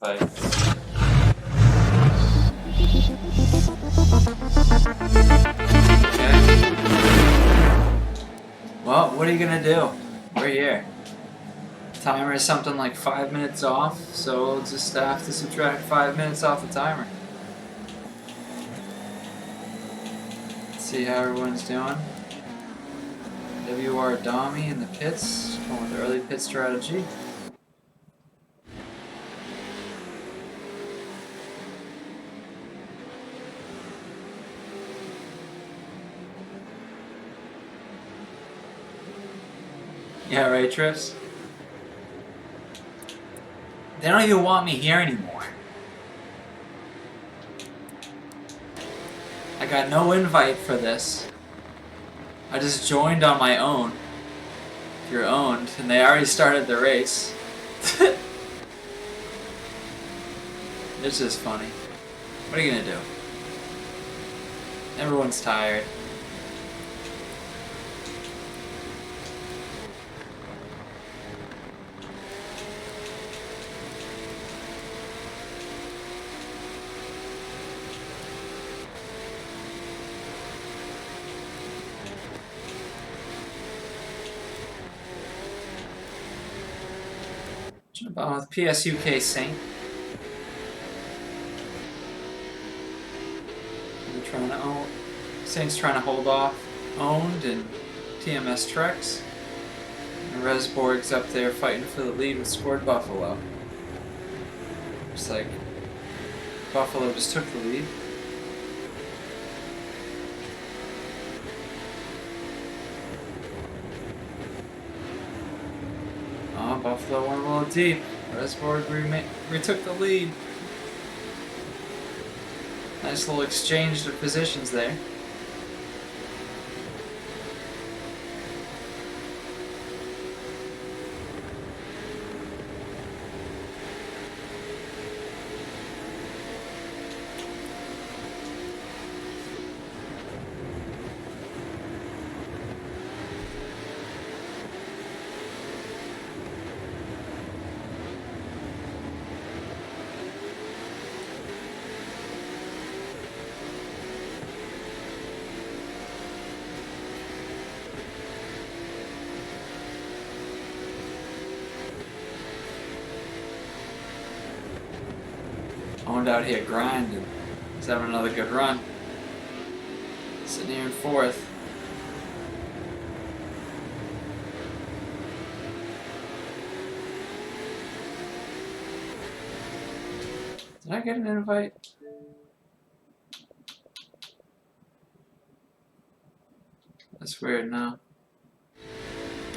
invite. Okay. Well, what are you gonna do? We're here. Timer is something like 5 minutes off, so we'll just have to subtract 5 minutes off the timer. Let's see how everyone's doing. WR Domi in the pits, going with the early pit strategy. Yeah, right, Trips? They don't even want me here anymore. I got no invite for this. I just joined on my own. You're owned, and they already started the race. It's just funny. What are you gonna do? Everyone's tired. Jump on with PSUK Saint. They're trying to own. Saint's trying to hold off Owned and TMS Trex. And Resborg's up there fighting for the lead with Scored Buffalo. Looks like Buffalo just took the lead. Oh, Buffalo went a little deep. Resborg retook the lead. Nice little exchange of positions there. Owned out here grinding. He's having another good run. Sitting here in fourth. Did I get an invite? That's weird now.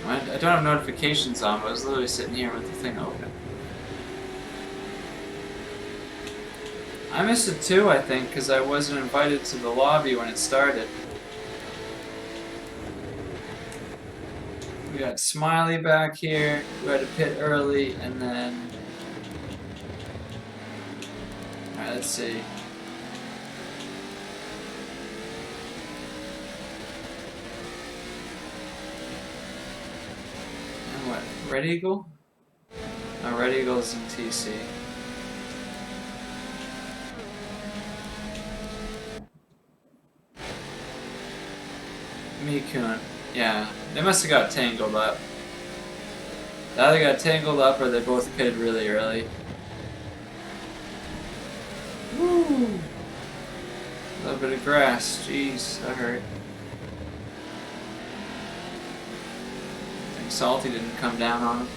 I don't have notifications on, but I was literally sitting here with the thing open. I missed it too, I think, because I wasn't invited to the lobby when it started. We got Smiley back here, who had to pit early, and then... Alright, let's see. And what? Red Eagle? No, Red Eagle's in TC. Mikun. Yeah, they must have got tangled up. They either got tangled up or they both pitted really early. Woo! A little bit of grass. Jeez, that hurt. I think Salty didn't come down on him.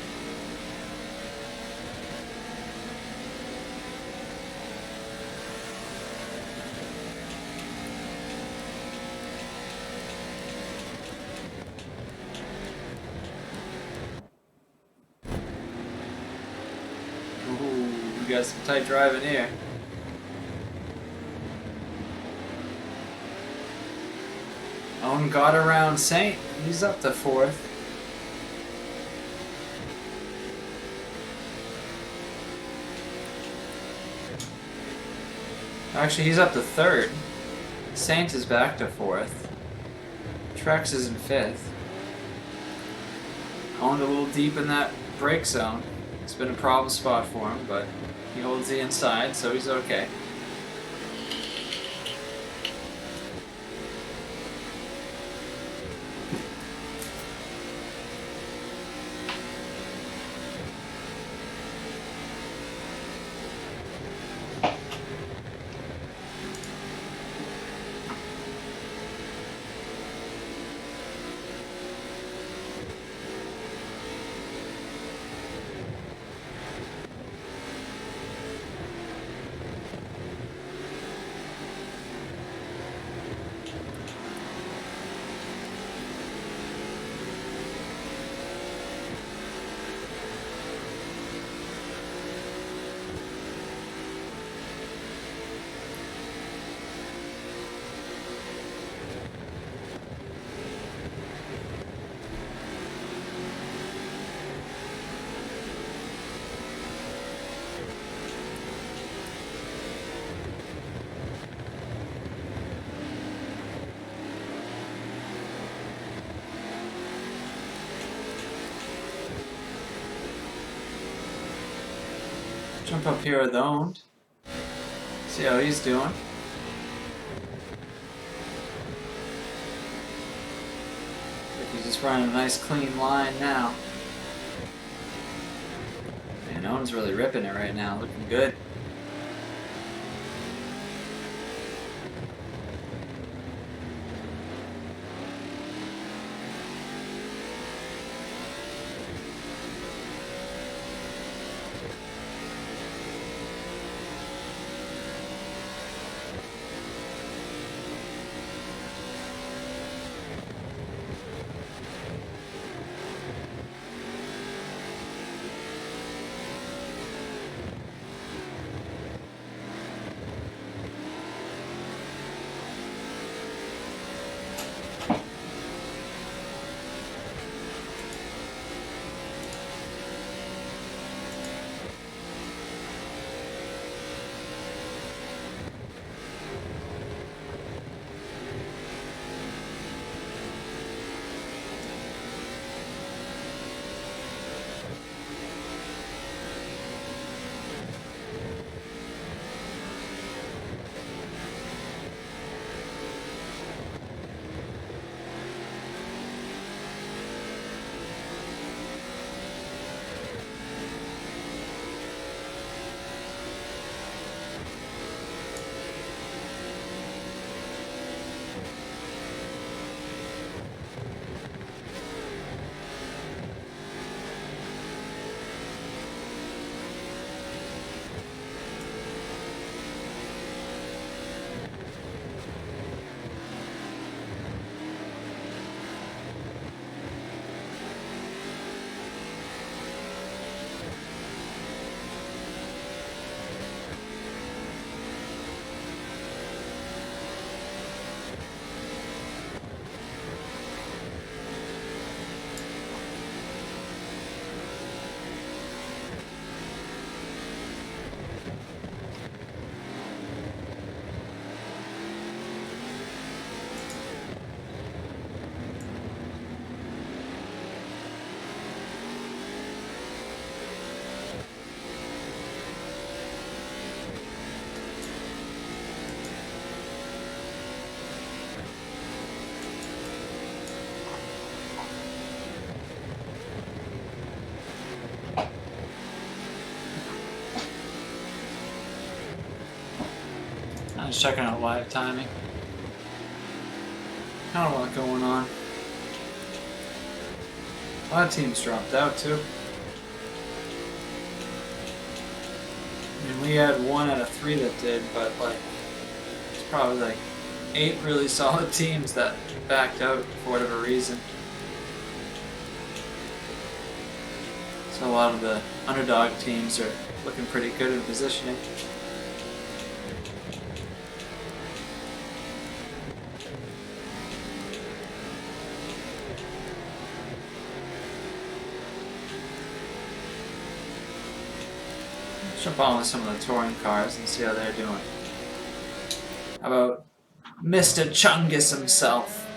We got some tight driving here. Owen got around Saint. He's up to fourth. Actually, he's up to third. Saint is back to fourth. Trex is in fifth. Owned a little deep in that brake zone. It's been a problem spot for him, but He holds the inside, so he's okay. Jump up here with the owned. See how he's doing. He's just running a nice clean line now. Man, Owen's really ripping it right now, looking good. I'm just checking out live timing. Kind of a lot going on. A lot of teams dropped out too. I mean, we had 1 out of 3 that did, but like, it's probably like 8 really solid teams that backed out for whatever reason. So a lot of the underdog teams are looking pretty good in positioning. Jump on with some of the touring cars and see how they're doing. How about Mr. Chungus himself?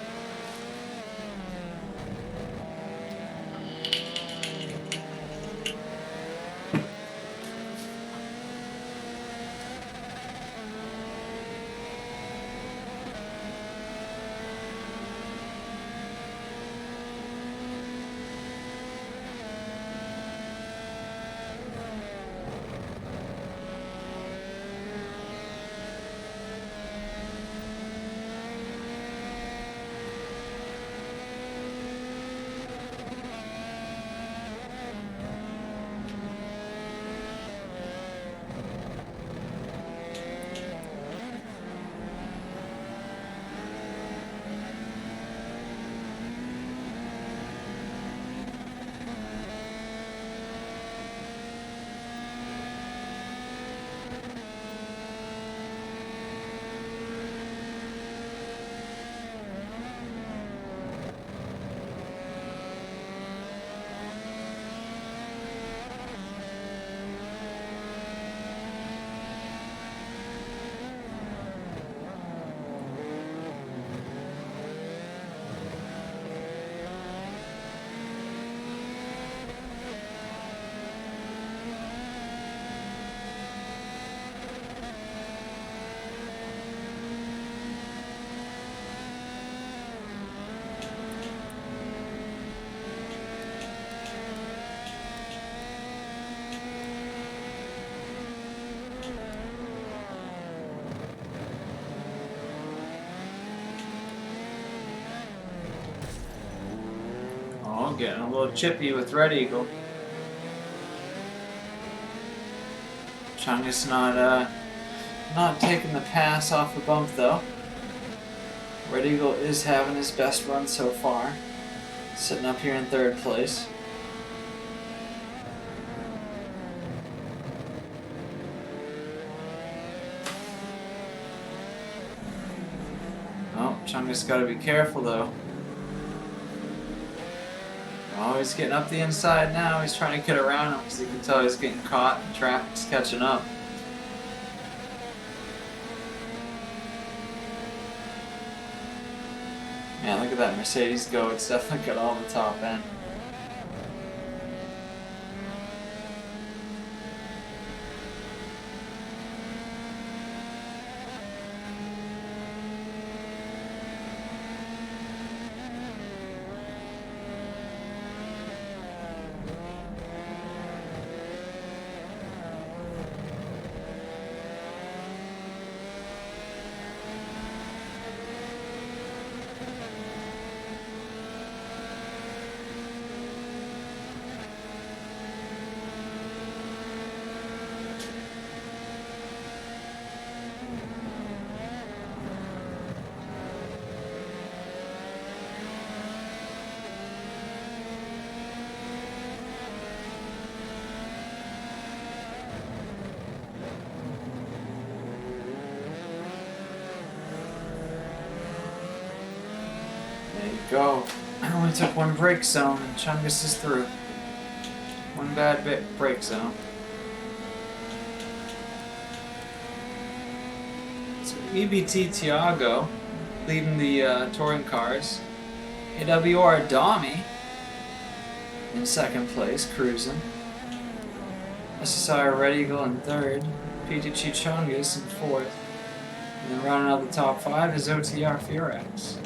Oh, getting a little chippy with Red Eagle. Chungus not taking the pass off the bump though. Red Eagle is having his best run so far, sitting up here in 3rd place. Oh, Chungus got to be careful though. Oh, he's getting up the inside now. He's trying to get around him because you can tell he's getting caught and traffic's catching up. Man, look at that Mercedes go. It's definitely got all the top end. There you go. I only took one brake zone and Chungus is through. One bad bit brake zone. So EBT Tiago leading the touring cars. AWR Dami in 2nd place, cruising. SSR Red Eagle in 3rd. PTG Chungus in 4th. And then rounding out the top 5 is OTR Furax.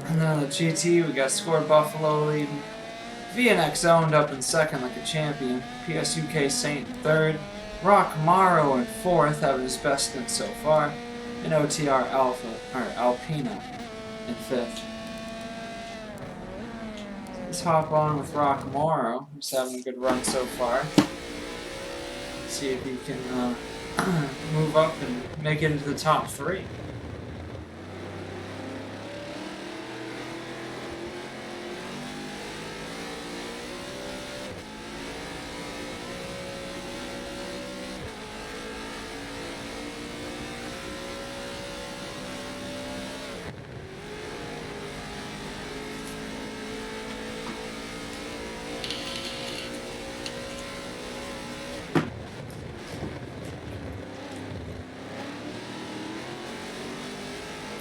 And then the GT, we got Score Buffalo leading. VNX owned up in 2nd like a champion. PSUK Saint in 3rd. Rock Morrow in 4th, having his best stint so far. And OTR Alpina in 5th. So let's hop on with Rock Morrow, who's having a good run so far. See if he can move up and make it into the top 3.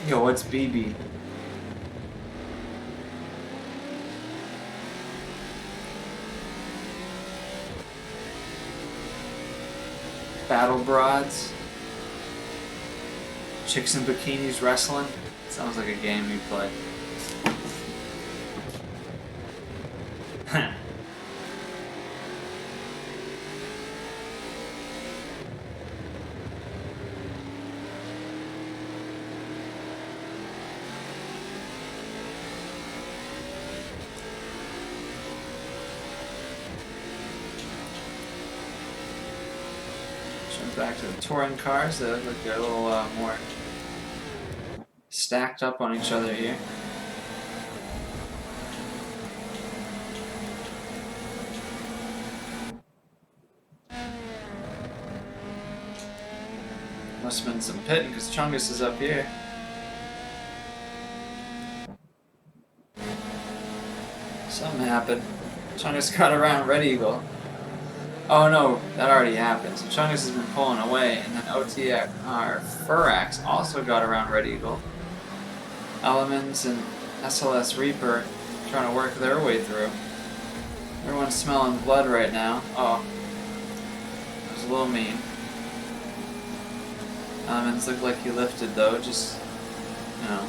Yo, what's BB? Battle Broads? Chicks in Bikinis Wrestling? Sounds like a game we play. Back to the touring cars, they look like they're a little more stacked up on each other here. Must have been some pitting because Chungus is up here. Something happened. Chungus got around Red Eagle. Oh no, that already happened. So Chungus has been pulling away, and then Furax also got around Red Eagle. Elements and SLS Reaper trying to work their way through. Everyone's smelling blood right now. Oh, that was a little mean. Elements looked like he lifted though, just, you know,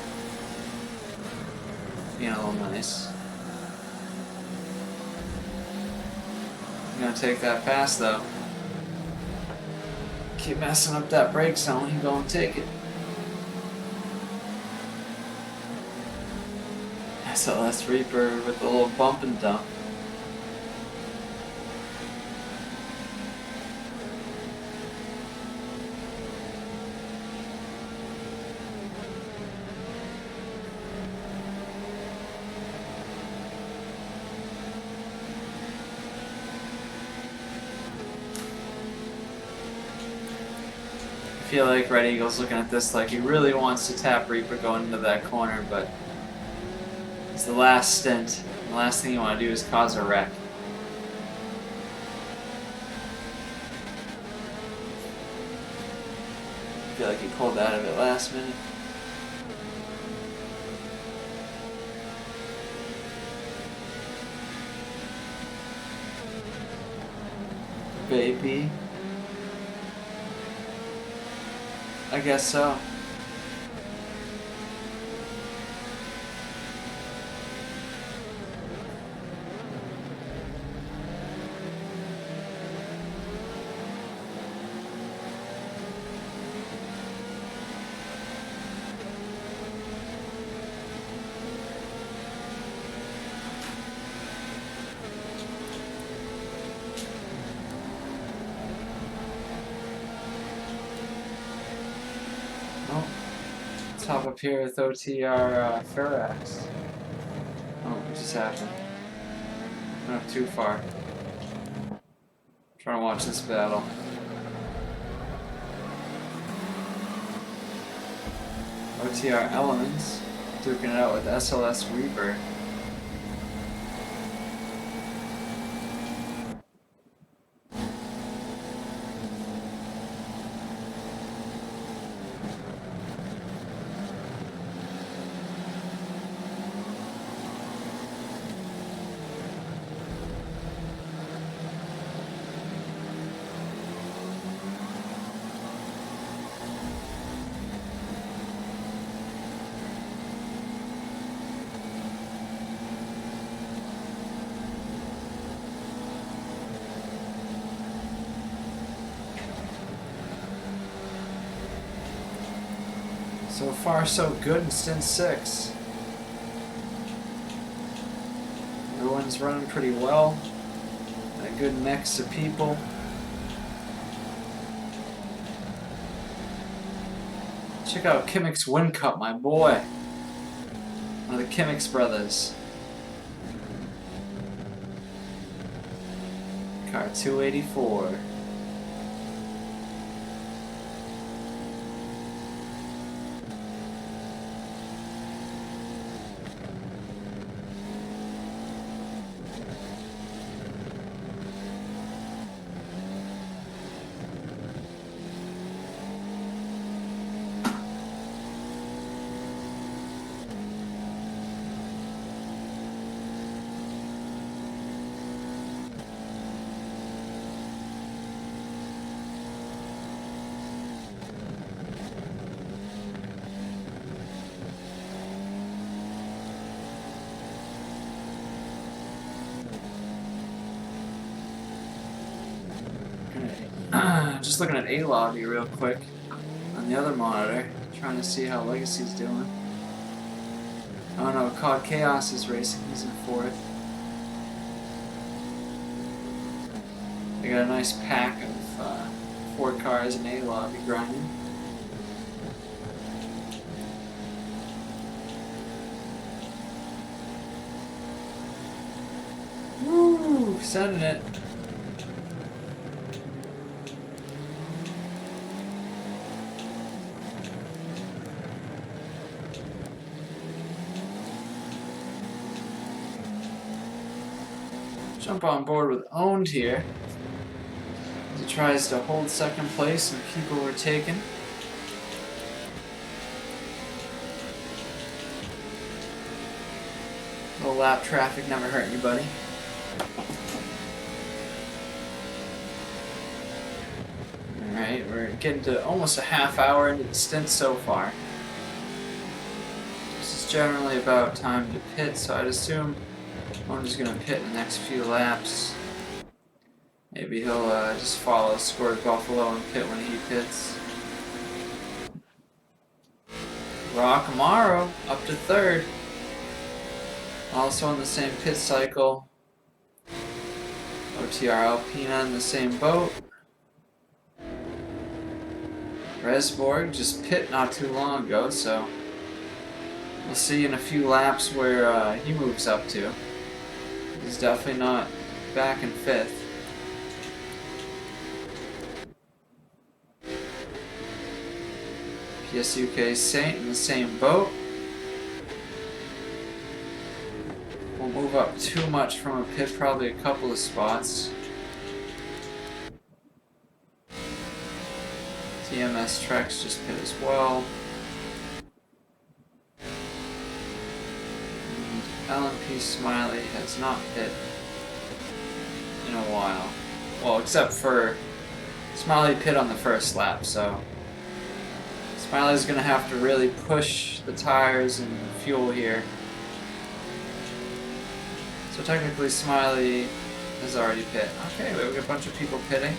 being a little nice. Gonna take that pass though. Keep messing up that brake zone, he gonna take it. SLS Reaper with the little bump and dump. I feel like Red Eagle's looking at this like he really wants to tap Reaper going into that corner, but it's the last stint. The last thing you want to do is cause a wreck. I feel like he pulled out of it last minute. Baby. I guess so. Let's hop up here with OTR Furax. Oh, what just happened? Not too far. I'm trying to watch this battle. OTR Elements duking it out with SLS Reaper. So far, so good in Stint 6. Everyone's running pretty well. A good mix of people. Check out Kimmick's Win Cup, my boy. One of the Kimmick's brothers. Car 284. Just looking at A-Lobby real quick on the other monitor, trying to see how Legacy's doing. Oh no, COD Chaos is racing, he's in 4th. They got a nice pack of 4 cars in A-Lobby grinding. Woo! Sending it. Jump on board with Owned here. He tries to hold second place and keep overtaken. Low lap traffic never hurt anybody. Alright, we're getting to almost a half hour into the stint so far. This is generally about time to pit, so I'd assume I'm just going to pit in the next few laps. Maybe he'll just follow Squirt Buffalo and pit when he pits. Rock Amaro up to third. Also on the same pit cycle. OTR Alpina in the same boat. Resborg just pit not too long ago, so we'll see in a few laps where he moves up to. He's definitely not back in fifth. PSUK Saint in the same boat. Won't move up too much from a pit, probably a couple of spots. TMS Trex just pit as well. And LMP Smiley has not pit in a while. Well, except for Smiley pit on the first lap, so Smiley's gonna have to really push the tires and fuel here. So technically Smiley has already pit. Okay, we have a bunch of people pitting.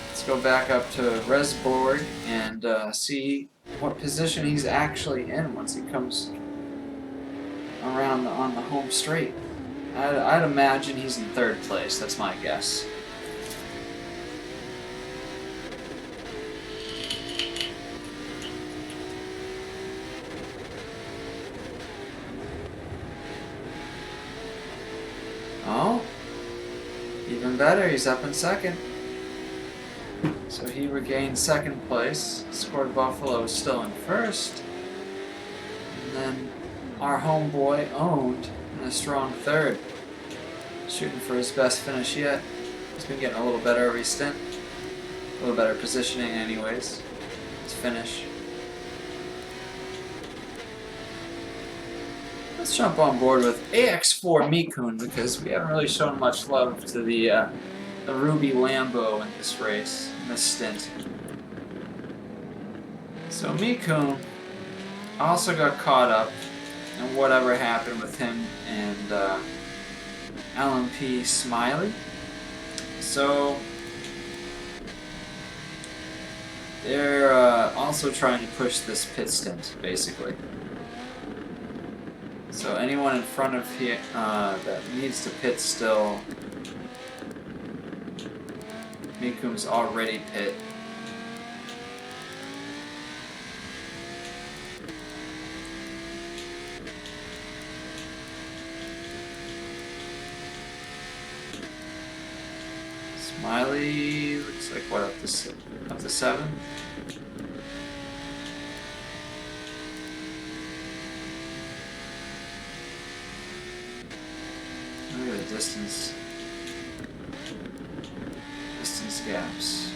Let's go back up to Resborg and see what position he's actually in once he comes around on the home straight. I'd imagine he's in third place, that's my guess. Oh, even better, he's up in second. So he regained second place. Scored Buffalo is still in first. And then our homeboy Owned in a strong third. Shooting for his best finish yet. He's been getting a little better every stint. A little better positioning anyways. His finish. Let's jump on board with AX4 Mikun because we haven't really shown much love to the Ruby Lambo in this race, in this stint. So Mikun also got caught up in whatever happened with him and LMP Smiley. So they're also trying to push this pit stint, basically. So anyone in front of here that needs to pit still, Mikum's already pit. Smiley looks like what, up to 7? Look at the distance gaps.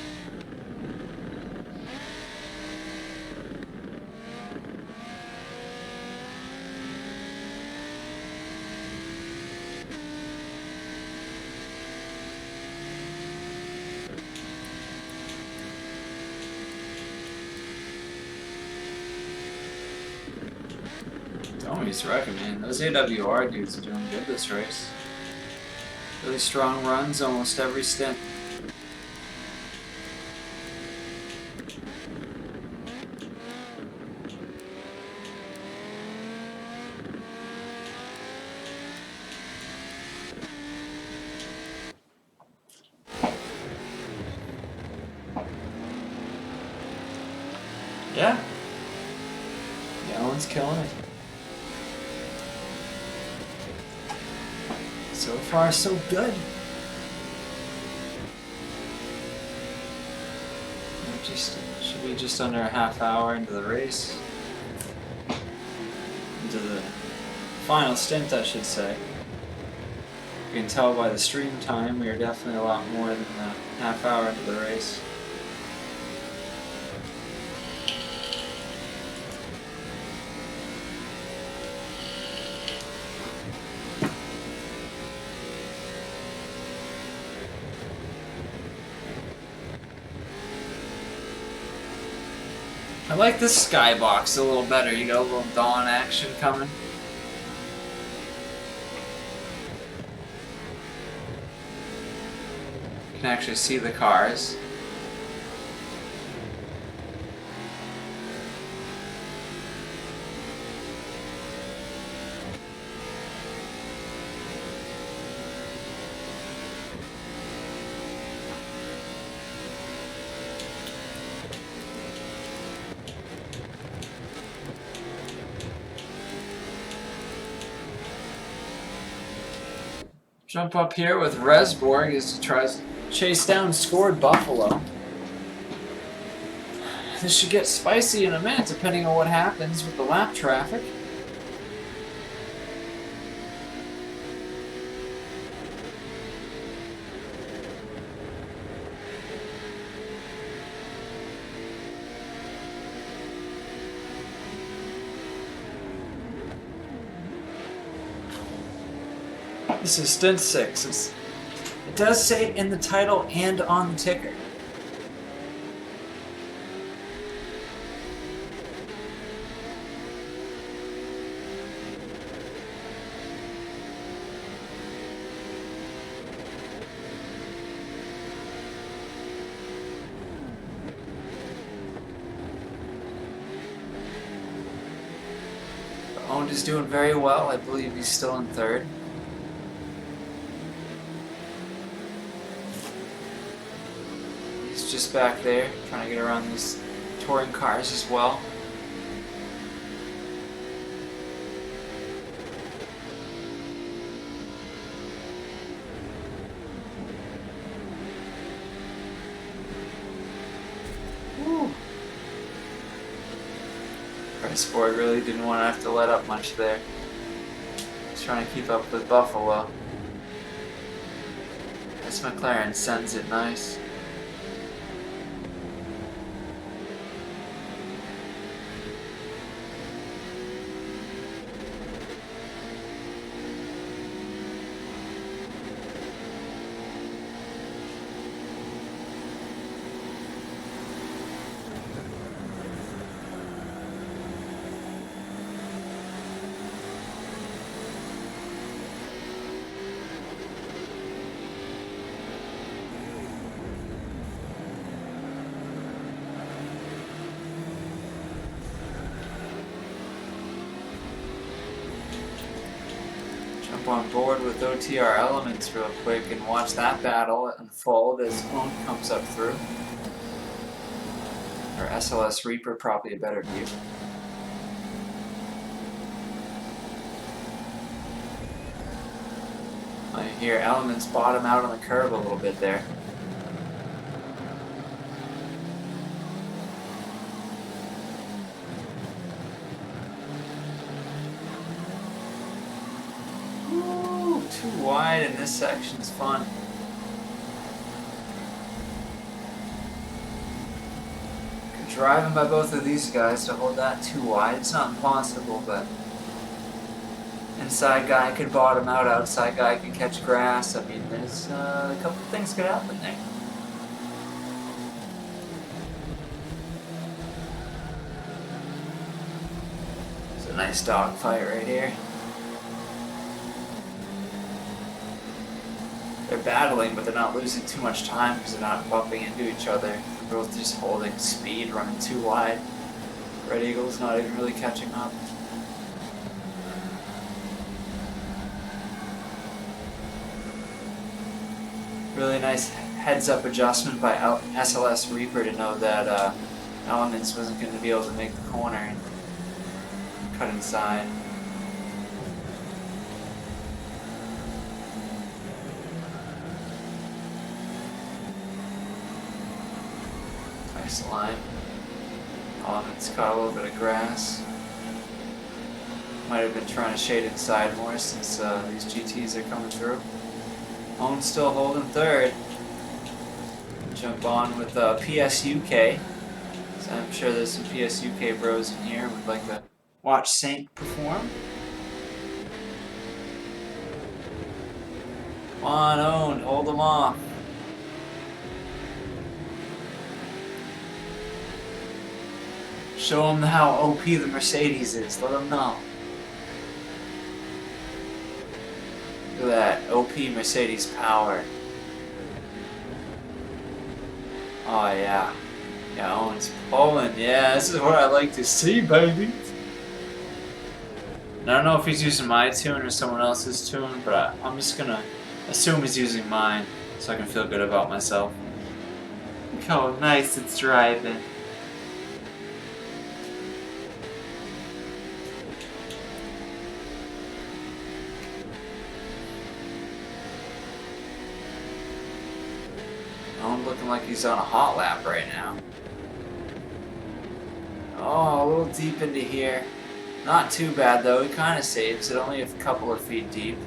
Tommy's wrecking, man. Those AWR dudes are doing good this race. Really strong runs almost every stint. Yeah. Alan's killing it. So far, so good. Should be just under a half hour into the race. Into the final stint, I should say. You can tell by the stream time, we are definitely a lot more than a half hour into the race. I like this skybox a little better. You got a little dawn action coming. You can actually see the cars. Jump up here with Resborg as he tries to chase down Scored Buffalo. This should get spicy in a minute, depending on what happens with the lap traffic. This is Stint 6. It does say it in the title and on the ticker. Owned is doing very well. I believe he's still in third. Just back there, trying to get around these touring cars as well. Woo. Resborg really didn't want to have to let up much there. He's trying to keep up with Buffalo. This McLaren sends it nice. On board with OTR Elements real quick and watch that battle unfold as Own comes up through. Or SLS Reaper, probably a better view. I hear Elements bottom out on the curb a little bit there. Too wide in this section's fun. Driving by both of these guys to hold that too wide. It's not impossible, but inside guy could bottom out, outside guy could catch grass. I mean, there's a couple things could happen there. It's a nice dogfight right here. They're battling, but they're not losing too much time because they're not bumping into each other. They're both just holding speed, running too wide. Red Eagle's not even really catching up. Really nice heads-up adjustment by SLS Reaper to know that Elements wasn't going to be able to make the corner and cut inside. Nice line. It's caught a little bit of grass. Might have been trying to shade inside more since these GTs are coming through. Owen still holding third. Jump on with PSUK. So I'm sure there's some PSUK bros in here who would like to watch Saint perform. Come on, Owen, hold them off. Show them how OP the Mercedes is. Let them know. Look at that OP Mercedes power. Oh yeah. Yeah, Owen's pulling. Yeah, this is what I like to see, baby. I don't know if he's using my tune or someone else's tune, but I'm just gonna assume he's using mine so I can feel good about myself. Look how nice it's driving. Owen looking like he's on a hot lap right now. Oh, a little deep into here. Not too bad though, he kind of saves it, only a couple of feet deep.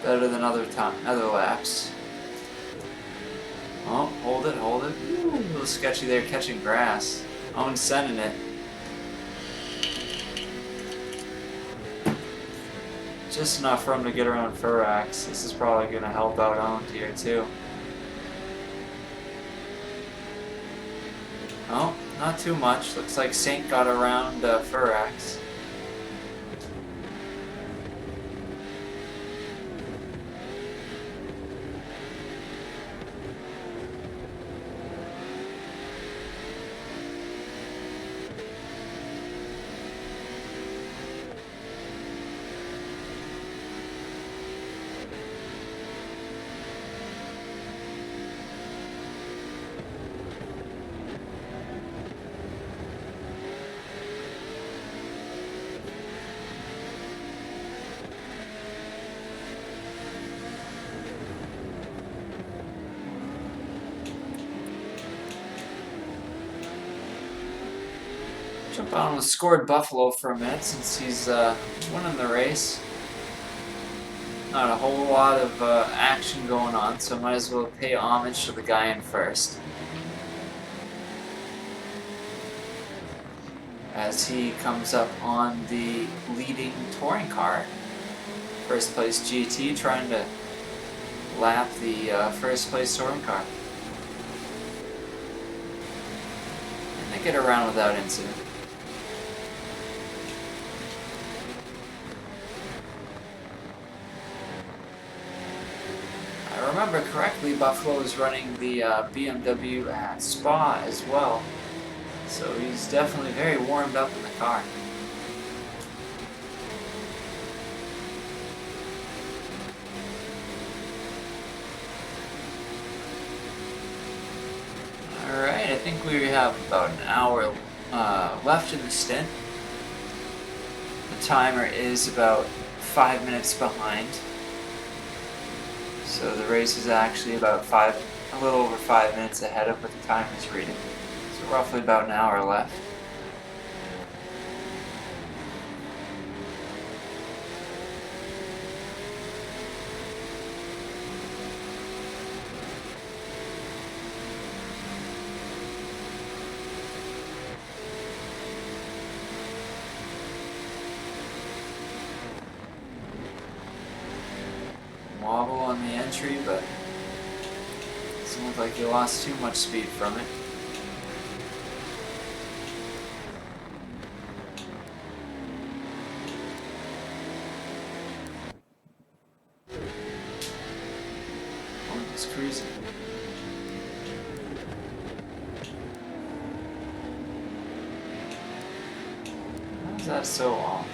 Better than other laps. Oh, hold it, hold it. Ooh, a little sketchy there catching grass. Owen's sending it. Just enough for him to get around Furax. This is probably going to help out Owen here too. Oh, not too much. Looks like Saint got around Furax. Jump on with Scored Buffalo for a minute since he's winning the race. Not a whole lot of action going on, so might as well pay homage to the guy in first. As he comes up on the leading touring car. First place GT trying to lap the first place touring car. And they get around without incident. I remember correctly, Buffalo is running the BMW at Spa as well, so he's definitely very warmed up in the car. Alright, I think we have about an hour left in the stint. The timer is about 5 minutes behind. So the race is actually about a little over 5 minutes ahead of what the time is reading. So roughly about an hour left. Wobble on the entry, but it doesn't look like you lost too much speed from it. Oh, it's cruising. How is that so off?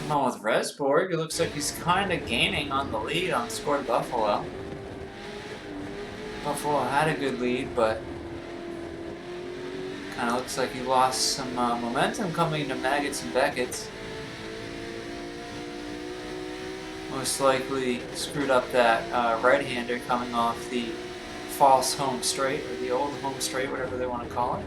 Well, with Resborg, it looks like he's kind of gaining on the lead on Scored Buffalo. Buffalo had a good lead, but kind of looks like he lost some momentum coming to Maggots and Beckett's. Most likely screwed up that right-hander coming off the false home straight, or the old home straight, whatever they want to call it.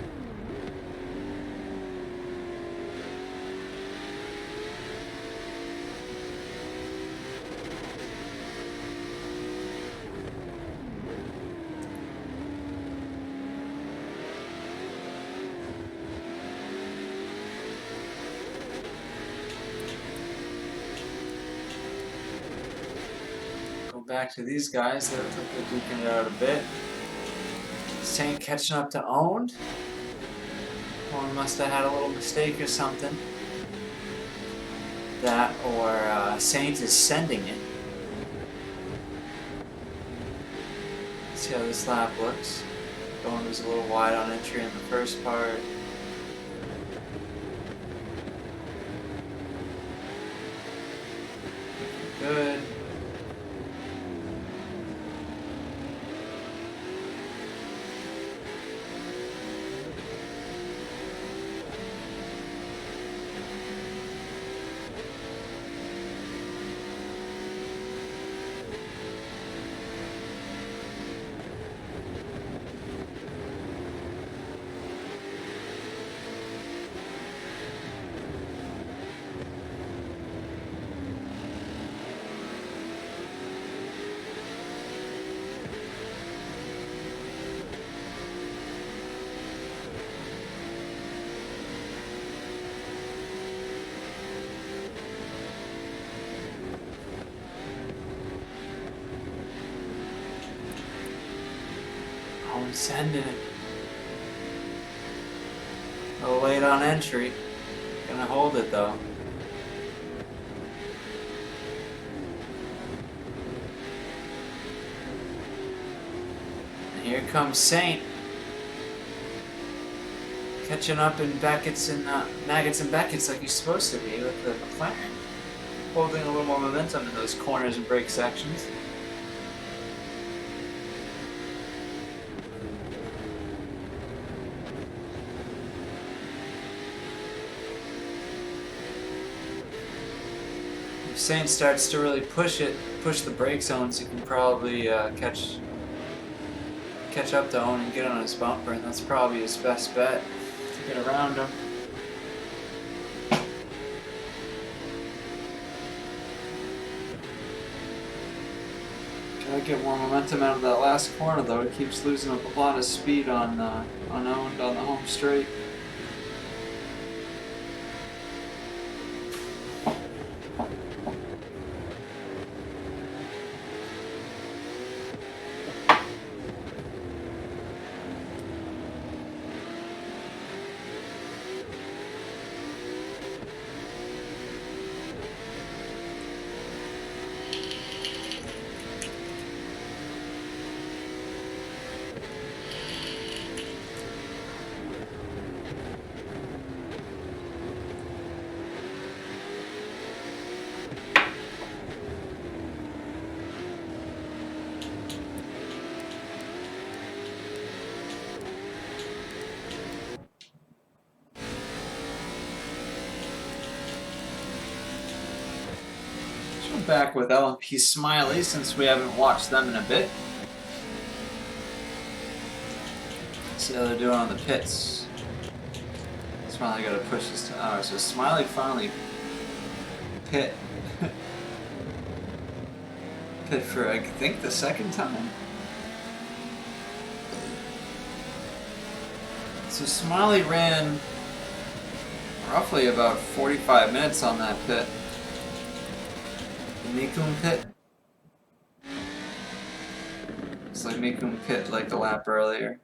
Back to these guys. They look like they're duking it out a bit. Saint catching up to Owned. One must have had a little mistake or something. That or Saint is sending it. Let's see how this lap looks. Owned was a little wide on entry in the first part. Good. Sending it. A little late on entry. Gonna hold it though. And here comes Saint. Catching up in Beckett's and Maggots and Beckett's like he's supposed to be with the McLaren. Holding a little more momentum in those corners and brake sections. Saint starts to really push the brake zones, you can probably catch up to Owen and get on his bumper, and that's probably his best bet to get around him. Gotta get more momentum out of that last corner though. He keeps losing a lot of speed on Owned on the home straight. Back with LMP Smiley since we haven't watched them in a bit. See how they're doing on the pits. Smiley got to push this to ours. So Smiley finally pit for I think the second time. So Smiley ran roughly about 45 minutes on that pit. Mikun pit. It's like Mikun pit like the lap earlier.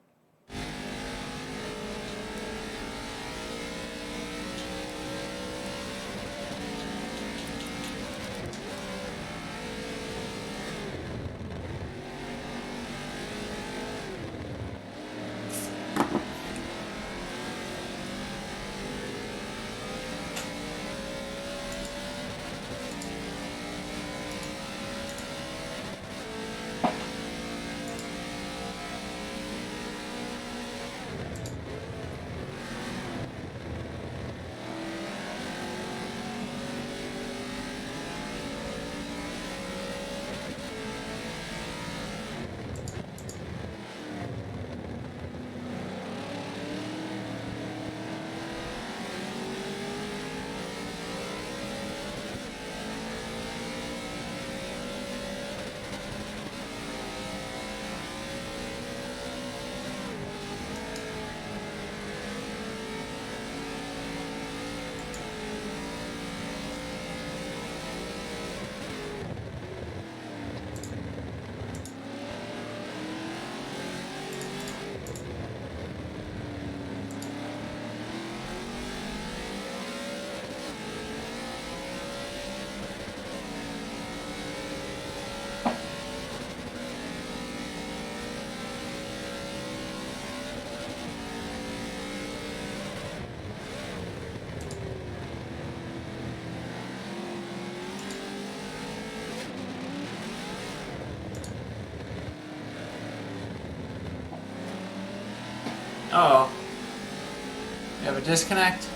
You have a disconnect?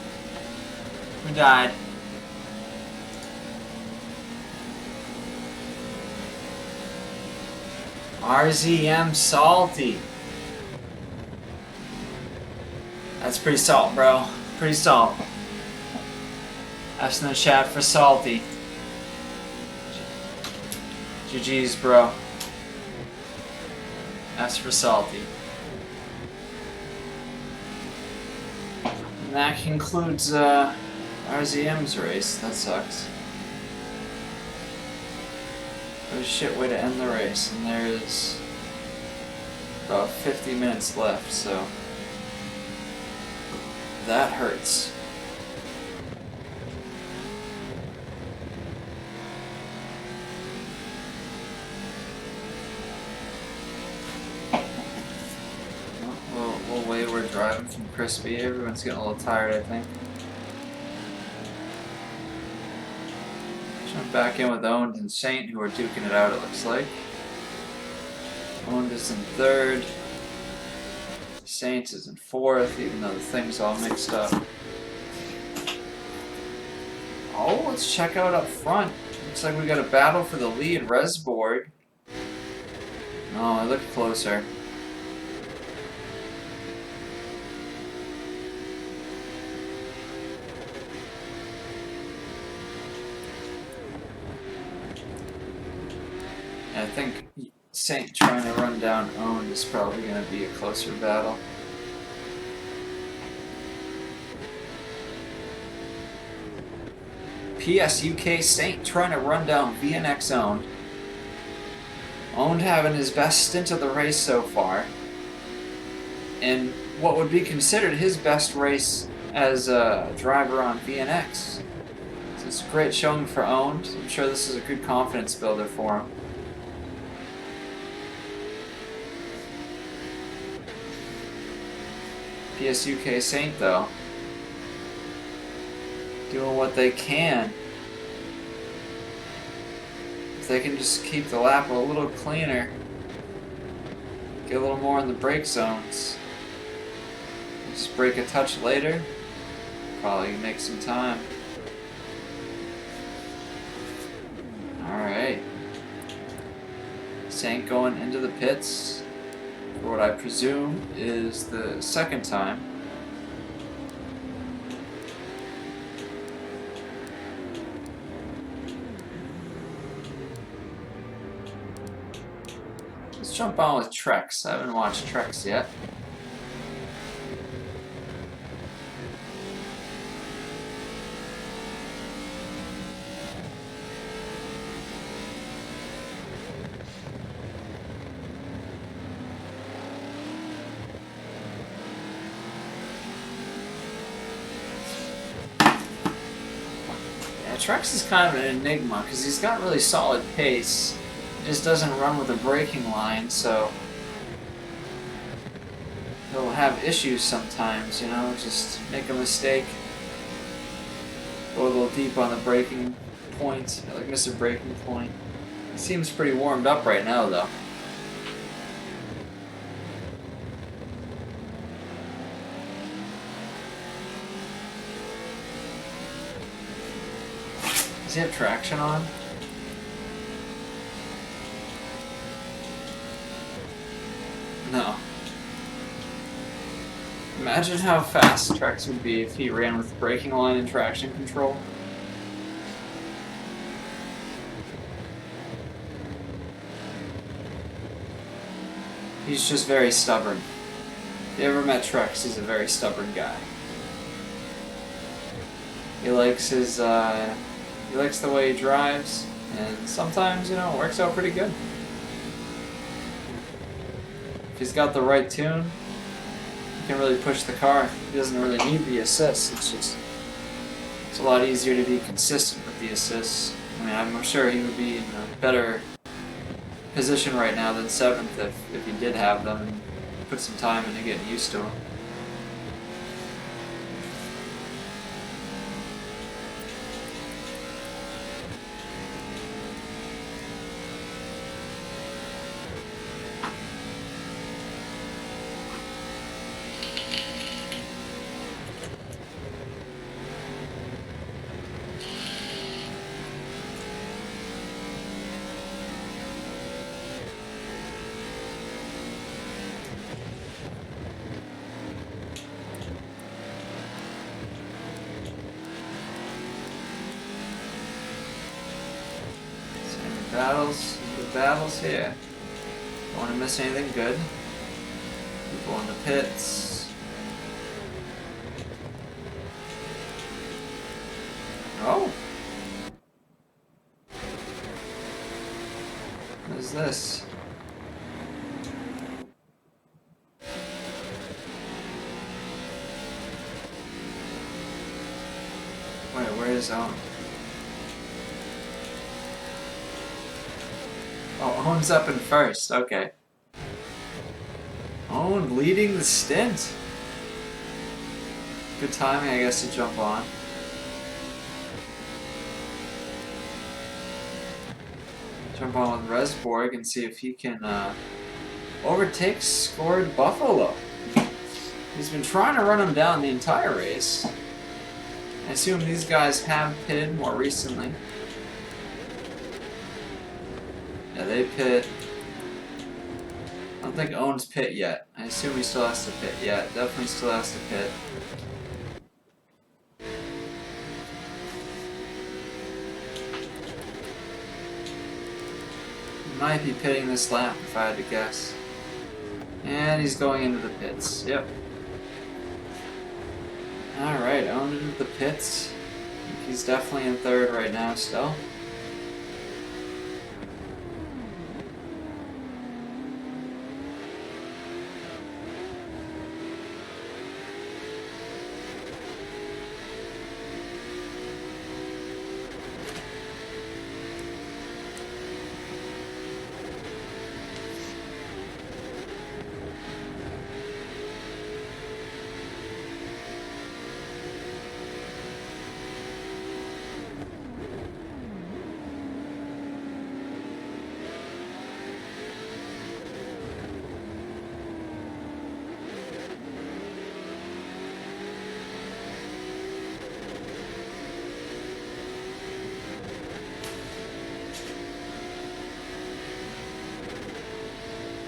We died. RZM salty. That's pretty salt, bro. Pretty salt. That's in the chat for salty. GG's, bro. That's for salty. And that concludes RZM's race. That sucks. What a shit way to end the race. And there is about 50 minutes left, so that hurts. We'll wayward driving from Crispy. Everyone's getting a little tired, I think. Jump back in with Owned and Saint, who are duking it out, it looks like. Owned is in third. Saint is in fourth, even though the thing's all mixed up. Oh, let's check out up front. Looks like we got a battle for the lead. Resborg. Oh, I looked closer. I think Saint trying to run down Owned is probably going to be a closer battle. PS UK Saint trying to run down VNX Owned. Owned having his best stint of the race so far. And what would be considered his best race as a driver on VNX. So it's a great showing for Owned. I'm sure this is a good confidence builder for him. PS UK Saint, though, doing what they can. If they can just keep the lap a little cleaner, get a little more in the brake zones, just brake a touch later, probably make some time. Alright. Saint going into the pits for what I presume is the second time. Let's jump on with Trex. I haven't watched Trex yet. Trex is kind of an enigma because he's got really solid pace. He just doesn't run with a braking line, so he'll have issues sometimes, you know, just make a mistake, go a little deep on the braking point, like miss a braking point. He seems pretty warmed up right now, though. Does he have traction on? No. Imagine how fast Trex would be if he ran with braking line and traction control. He's just very stubborn. If you ever met Trex, he's a very stubborn guy. He likes his, he likes the way he drives, and sometimes, you know, it works out pretty good. If he's got the right tune, he can really push the car. He doesn't really need the assists. It's a lot easier to be consistent with the assists. I mean, I'm sure he would be in a better position right now than 7th if he did have them and put some time into getting used to them. battle's here. Don't want to miss anything good. People in the pits. Oh! What is this? Wait, where is Owen? Oh, Owen's up in first, okay. Owen leading the stint. Good timing, I guess, to jump on. Jump on with Resborg and see if he can overtake Scored Buffalo. He's been trying to run him down the entire race. I assume these guys have pitted more recently. Yeah, they pit. I don't think Owen's pit yet. I assume he still has to pit. Yeah, definitely still has to pit. He might be pitting this lap if I had to guess. And he's going into the pits. Yep. Alright, Owen into the pits. He's definitely in third right now still.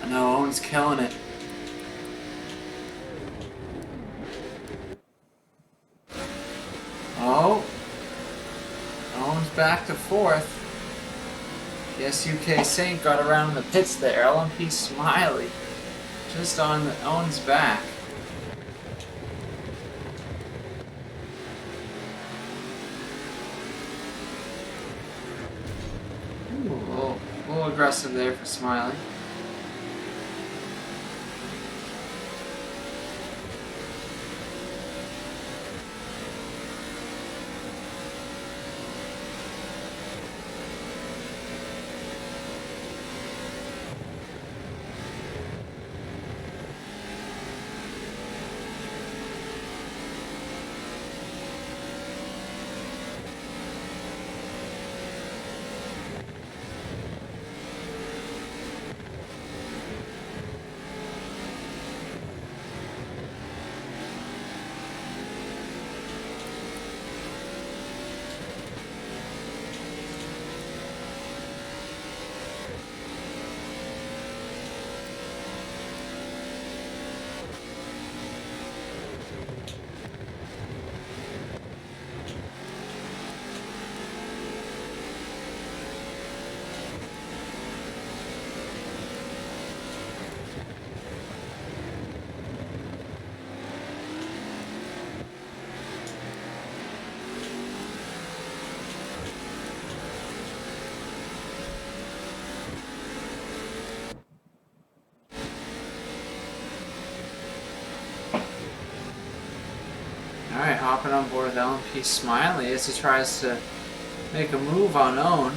No, Owen's killing it. Oh. Owen's back to fourth. Yes, UK Saint got around in the pits there. LMP Smiley. Just on Owen's back. Ooh, a little aggressive there for Smiley. Alright, hopping on board with LMP Smiley as he tries to make a move on Owen.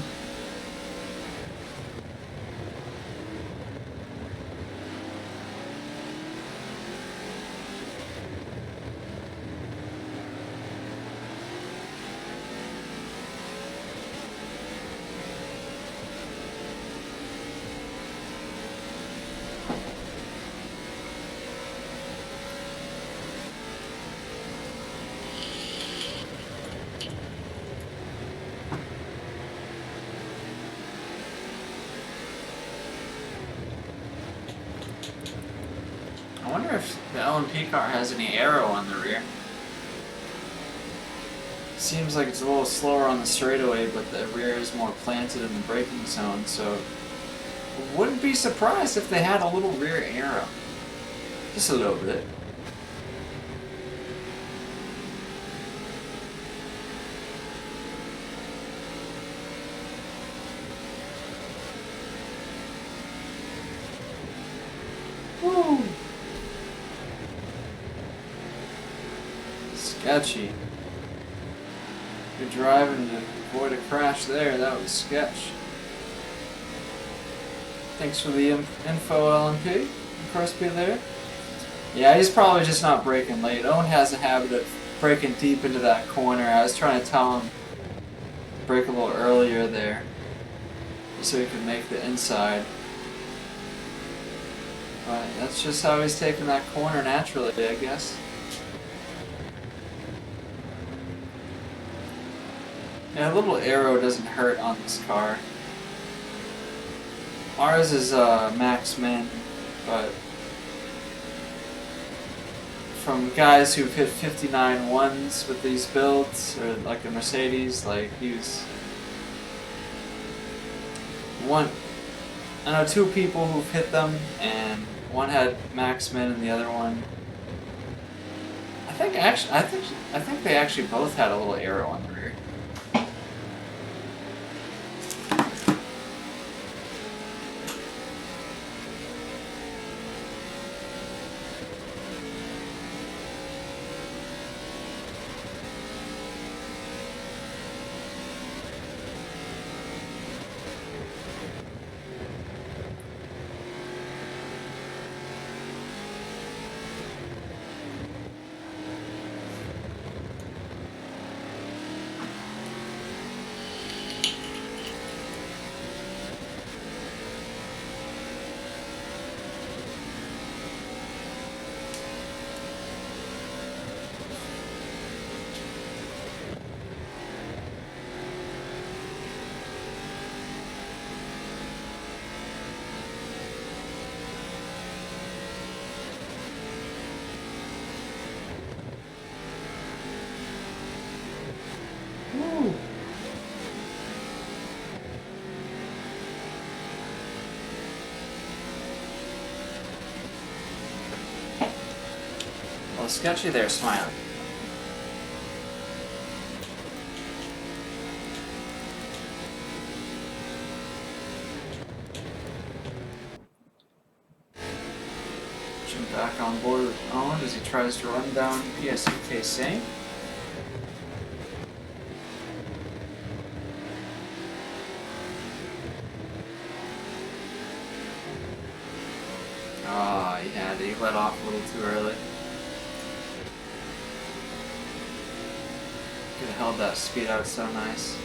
I wonder if the LMP car has any aero on the rear. Seems like it's a little slower on the straightaway, but the rear is more planted in the braking zone, so wouldn't be surprised if they had a little rear aero. Just a little bit. Woo! Sketchy. You're driving to avoid a crash there. That was sketch. Thanks for the info, LMP. Crosby there. Yeah, he's probably just not braking late. Owen has a habit of braking deep into that corner. I was trying to tell him to brake a little earlier there so he could make the inside. But that's just how he's taking that corner naturally, I guess. Yeah, a little aero doesn't hurt on this car. Ours is max min, but from guys who've hit 59 ones with these builds, or like a Mercedes, like he was one. I know two people who've hit them, and one had max min, and the other one, I think they actually both had a little aero on the rear. Well, sketchy there, smiling. Jump back on board with Owen as he tries to run down PSUKC. Oh, yeah, he let off a little too early. Could have held that speed out so nice.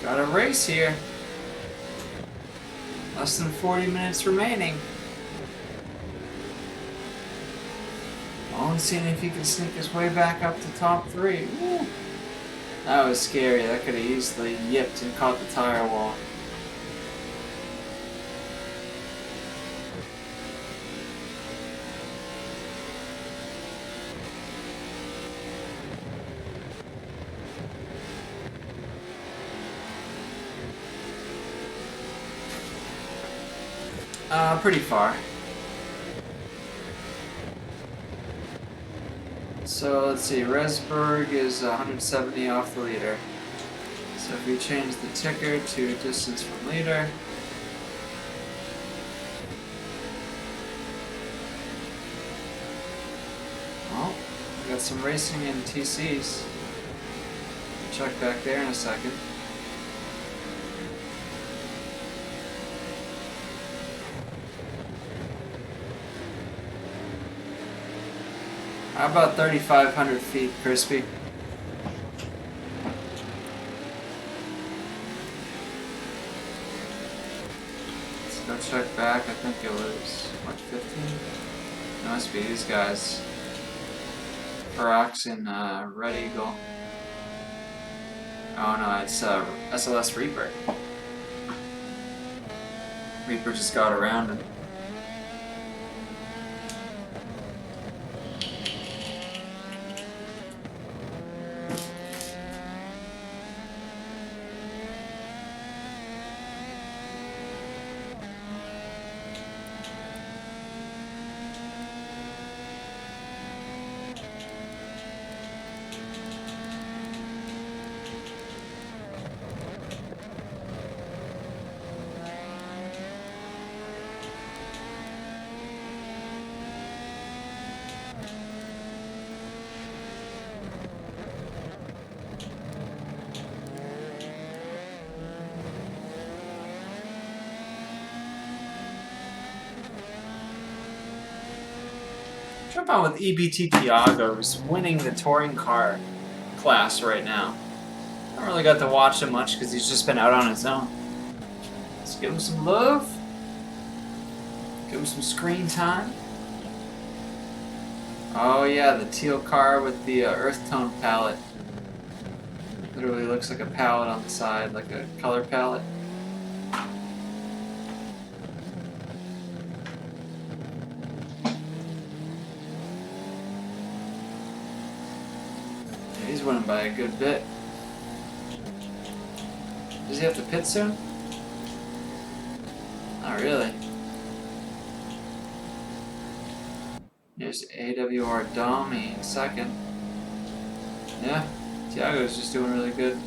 Got a race here. Less than 40 minutes remaining. Owen's seeing if he can sneak his way back up to top 3. Woo. That was scary. That could have easily yipped and caught the tire wall. Pretty far. So let's see, Resberg is 170 off the leader. So if we change the ticker to distance from leader, well, we got some racing in TCs. Check back there in a second. How about 3,500 feet, Crispy? Let's go check back. I think it was, what, 15? It must be these guys. Ferox and Red Eagle. Oh no, it's SLS Reaper. Reaper just got around him. Jump on with EBT Tiago, who's winning the touring car class right now. I haven't really got to watch him much because he's just been out on his own. Let's give him some love. Give him some screen time. Oh yeah, the teal car with the earth tone palette. Literally looks like a palette on the side, like a color palette. He's winning by a good bit. Does he have to pit soon? Not really. There's AWR Domi in second. Yeah, Tiago's just doing really good.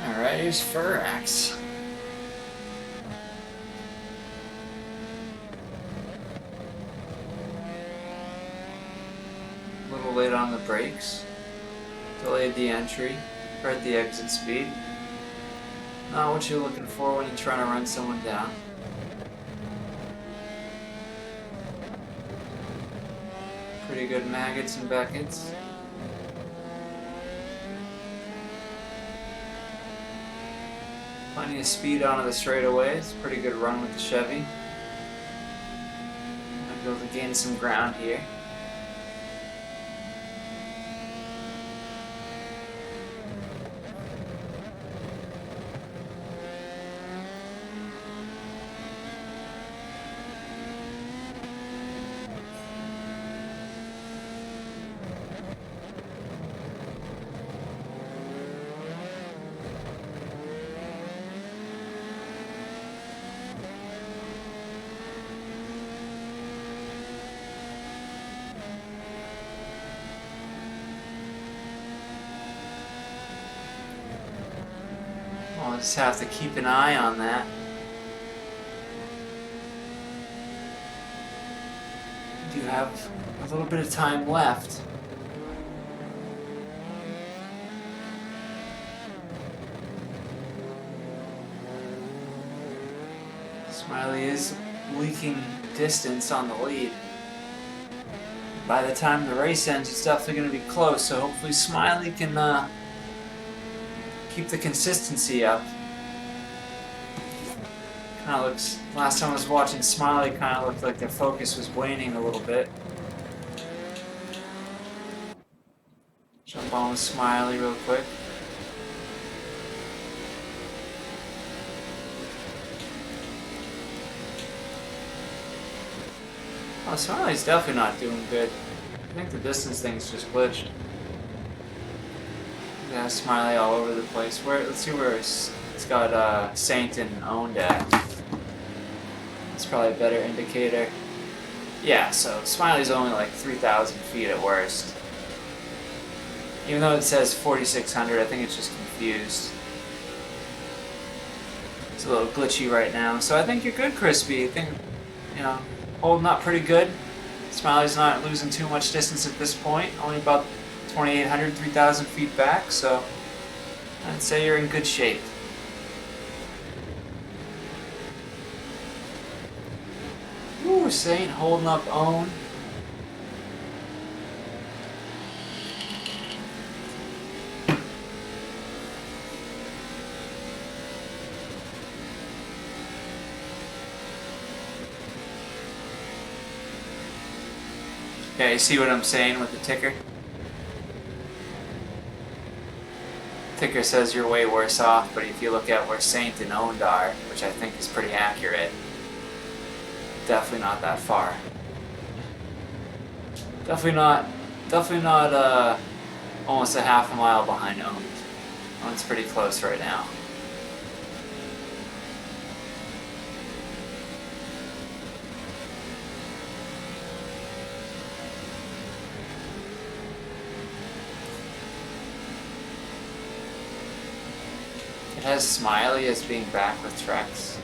Alright, here's Furax. A little late on the brakes. Delayed the entry. Right the exit speed. Not what you're looking for when you're trying to run someone down. Pretty good maggots and Beckett's. Plenty of speed onto the straightaways. Pretty good run with the Chevy. Might be able to gain some ground here. I'll just have to keep an eye on that. Do have a little bit of time left. Smiley is leaking distance on the lead. By the time the race ends, it's definitely going to be close, so hopefully Smiley can keep the consistency up. Kind of looks, last time I was watching Smiley, kind of looked like their focus was waning a little bit. Jump on with Smiley real quick. Oh, Smiley's definitely not doing good. I think the distance thing's just glitched. Yeah, Smiley all over the place. Where? Let's see where it's got Saint and owned at. It's probably a better indicator. Yeah, so Smiley's only like 3,000 feet at worst. Even though it says 4,600, I think it's just confused. It's a little glitchy right now. So I think you're good, Crispy. I think, you know, holding up pretty good. Smiley's not losing too much distance at this point. Only about 2,800, 3,000 feet back. So I'd say you're in good shape. Ooh, Saint holding up own. Yeah, you see what I'm saying with the ticker? Ticker says you're way worse off, but if you look at where Saint and owned are, which I think is pretty accurate, definitely not that far. Definitely not almost a half a mile behind owned. Owned's pretty close right now. It has Smiley as being back with Trex.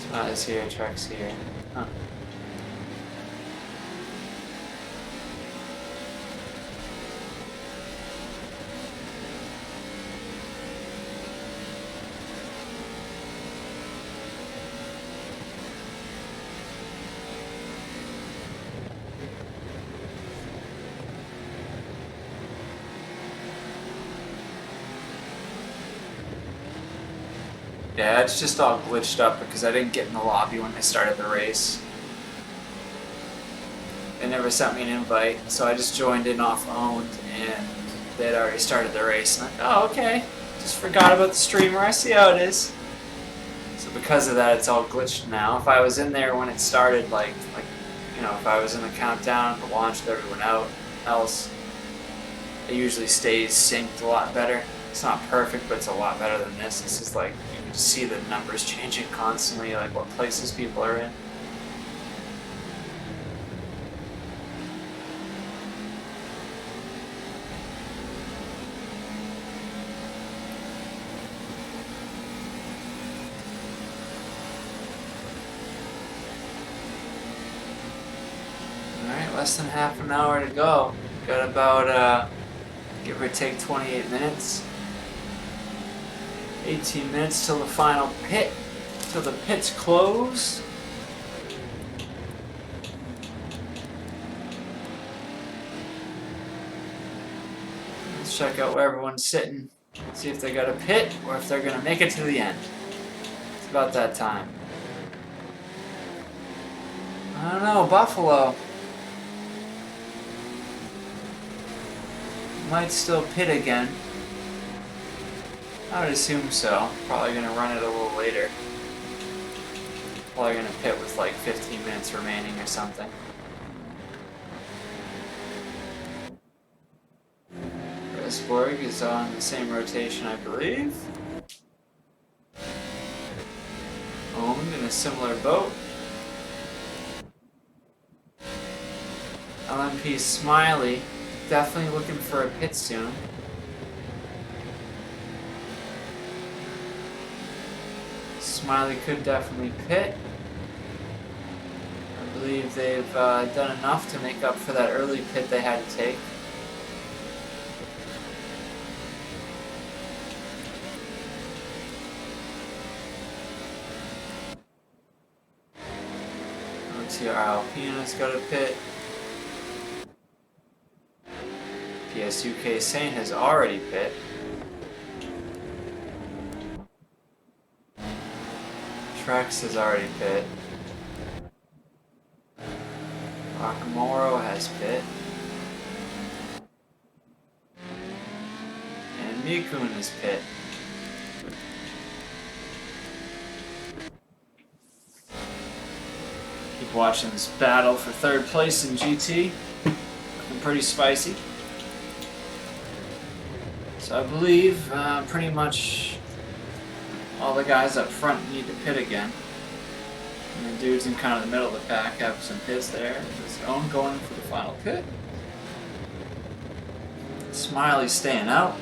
Smiley's here, Trex here. Huh. Yeah, it's just all glitched up because I didn't get in the lobby when they started the race. They never sent me an invite, so I just joined in off owned, and they had already started the race. And I'm like, oh, okay. Just forgot about the streamer. I see how it is. So because of that, it's all glitched now. If I was in there when it started, like you know, if I was in the countdown, the launch with everyone else, it usually stays synced a lot better. It's not perfect, but it's a lot better than this. This is like, you can see the numbers changing constantly, like what places people are in. Alright, less than half an hour to go. Got about, give or take 28 minutes. 18 minutes till the final pit, till the pits close. Let's check out where everyone's sitting. See if they got a pit or if they're gonna make it to the end. It's about that time. I don't know, Buffalo might still pit again. I would assume so. Probably gonna run it a little later. Probably gonna pit with like 15 minutes remaining or something. Resborg is on the same rotation, I believe. Owned in a similar boat. LMP Smiley, definitely looking for a pit soon. Smiley could definitely pit. I believe they've done enough to make up for that early pit they had to take. OTR Alpina's got a pit. PSUK Saint has already pit. Trex has already pit. Nakamura has pit. And Mikun is pit. Watching this battle for third place in GT. Looking pretty spicy. So I believe pretty much all the guys up front need to pit again. And the dudes in kind of the middle of the pack have some pits there. There's Owen going for the final pit. Smiley's staying out.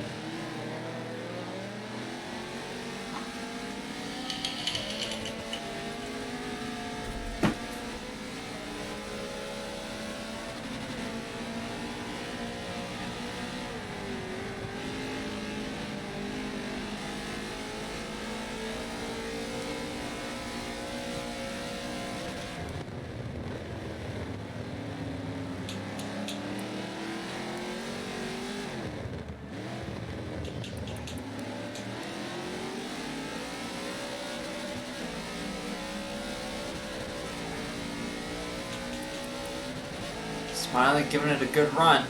Smiley giving it a good run.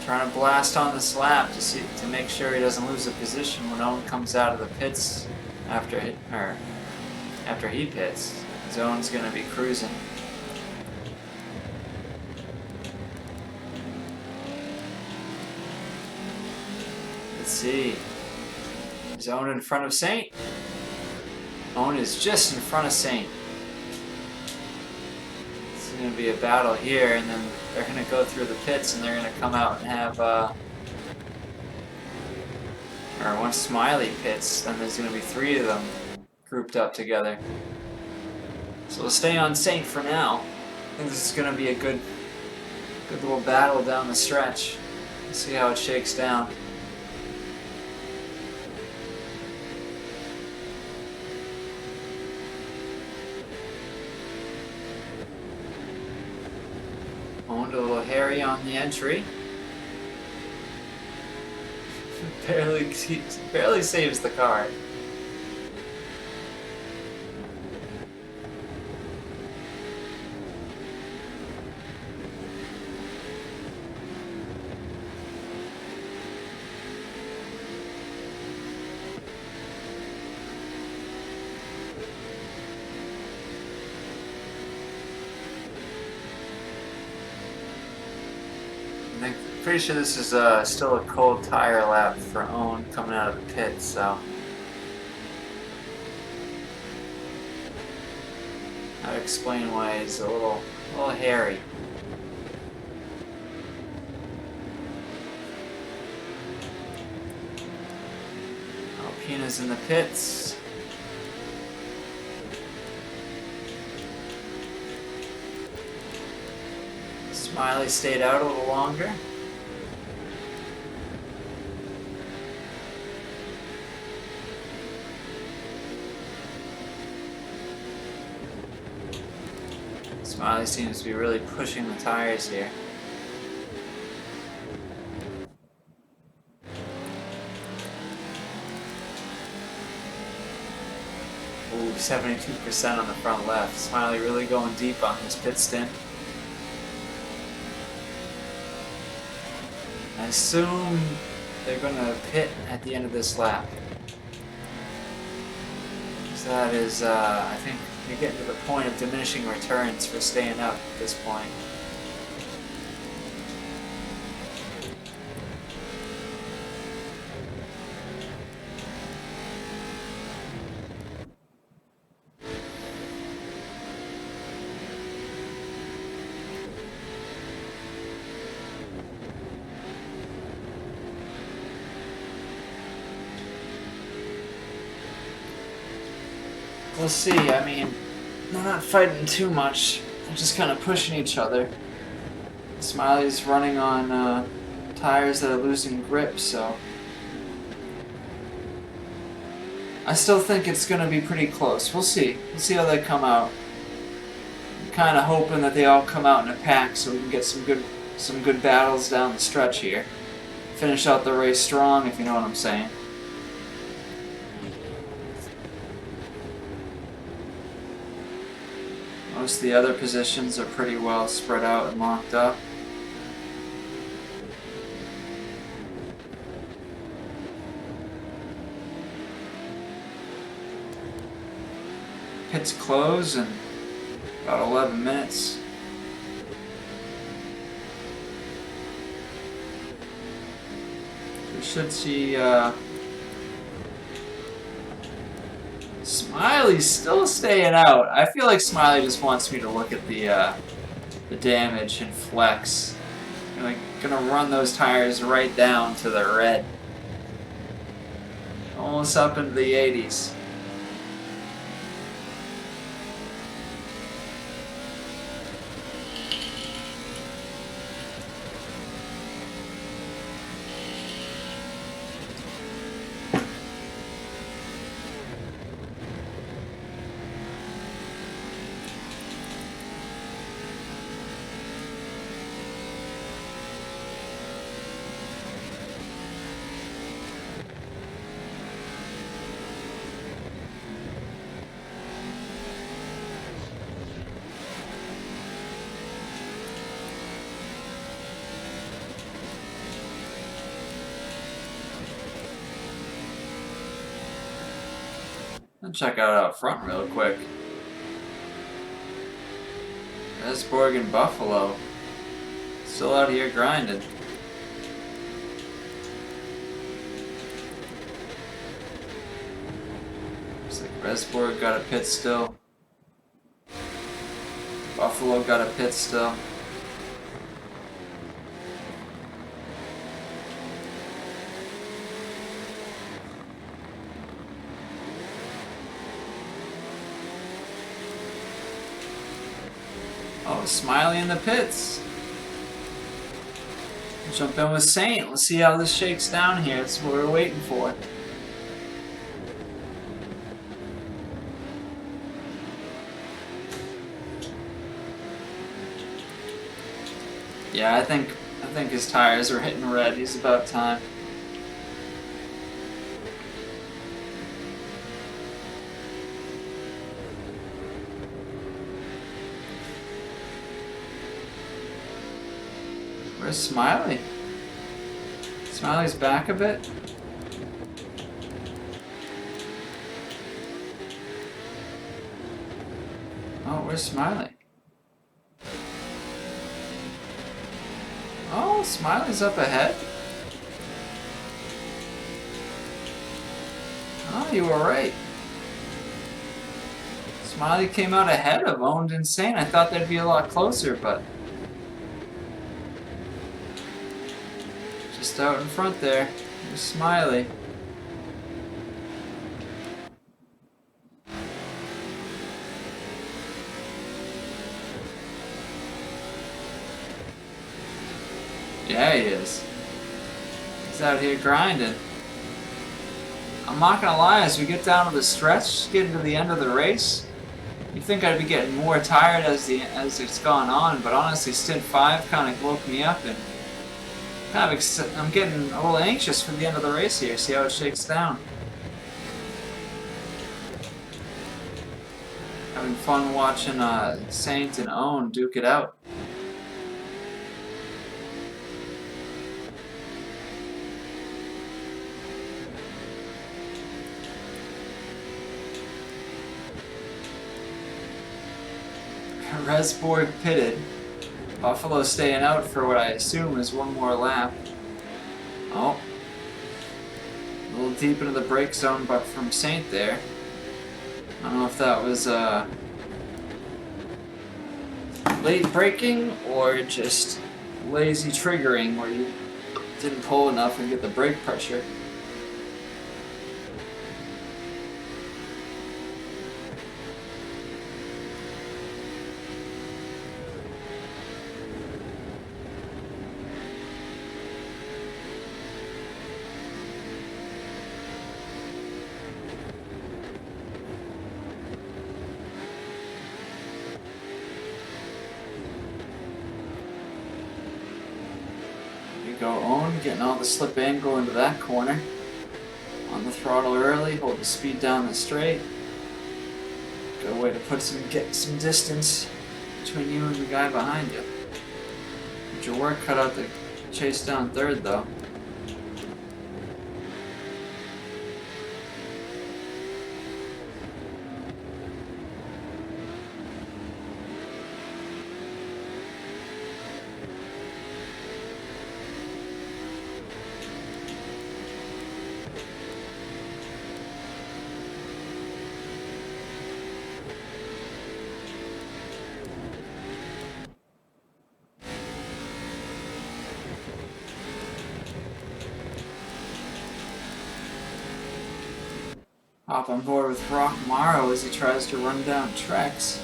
Trying to blast on this lap to make sure he doesn't lose a position when Owen comes out of the pits after he pits. Owen's gonna be cruising. Let's see. Is Owen in front of Saint? Owen is just in front of Saint. It's going to be a battle here, and then they're going to go through the pits, and they're going to come out and have, or once Smiley pits, then there's going to be 3 of them grouped up together. So we'll stay on Saint for now. I think this is going to be a good little battle down the stretch. Let's see how it shakes down. Owned a little hairy on the entry. barely saves the car. I'm pretty sure this is still a cold tire lap for Owen coming out of the pit, so that would explain why he's a little hairy. Alpina's in the pits. Smiley stayed out a little longer. Smiley seems to be really pushing the tires here. Ooh, 72% on the front left. Smiley really going deep on this pit stint. I assume they're going to pit at the end of this lap. So that is, I think you're getting to the point of diminishing returns for staying out at this point. We'll see. I mean, they're not fighting too much. They're just kind of pushing each other. Smiley's running on tires that are losing grip, so I still think it's going to be pretty close. We'll see. We'll see how they come out. I'm kind of hoping that they all come out in a pack so we can get some good battles down the stretch here. Finish out the race strong, if you know what I'm saying. Most of the other positions are pretty well spread out and locked up. Pits close and About 11 minutes. We should see Smiley's still staying out. I feel like Smiley just wants me to look at the damage and flex. I'm like gonna run those tires right down to the red. Almost up into the 80s. I'll check out front real quick. Esborg and Buffalo. Still out here grinding. Looks like Resborg got a pit still. Buffalo got a pit still. Oh, Smiley in the pits. Jump in with Saint. Let's see how this shakes down here. That's what we're waiting for. Yeah, I think his tires are hitting red. He's about time. Where's Smiley? Smiley's back a bit. Oh, where's Smiley? Oh, Smiley's up ahead. Oh, you were right. Smiley came out ahead of Owned Insane. I thought they'd be a lot closer, but just out in front there. There's Smiley. Yeah, he is. He's out here grinding. I'm not gonna lie, as we get down to the stretch, getting to the end of the race, you think I'd be getting more tired as it's gone on, but honestly, Stint 5 kind of woke me up, and I'm getting a little anxious for the end of the race here. See how it shakes down. Having fun watching Saint and Own duke it out. Resborg pitted. Buffalo staying out for what I assume is one more lap. Oh. A little deep into the brake zone, but from Saint there. I don't know if that was late braking or just lazy triggering where you didn't pull enough and get the brake pressure. Go Own, getting all the slip angle into that corner. On the throttle early, hold the speed down the straight. Good way to get some distance between you and the guy behind you. Get your work cut out to chase down third though. Hop on board with Rock Morrow as he tries to run down Trex.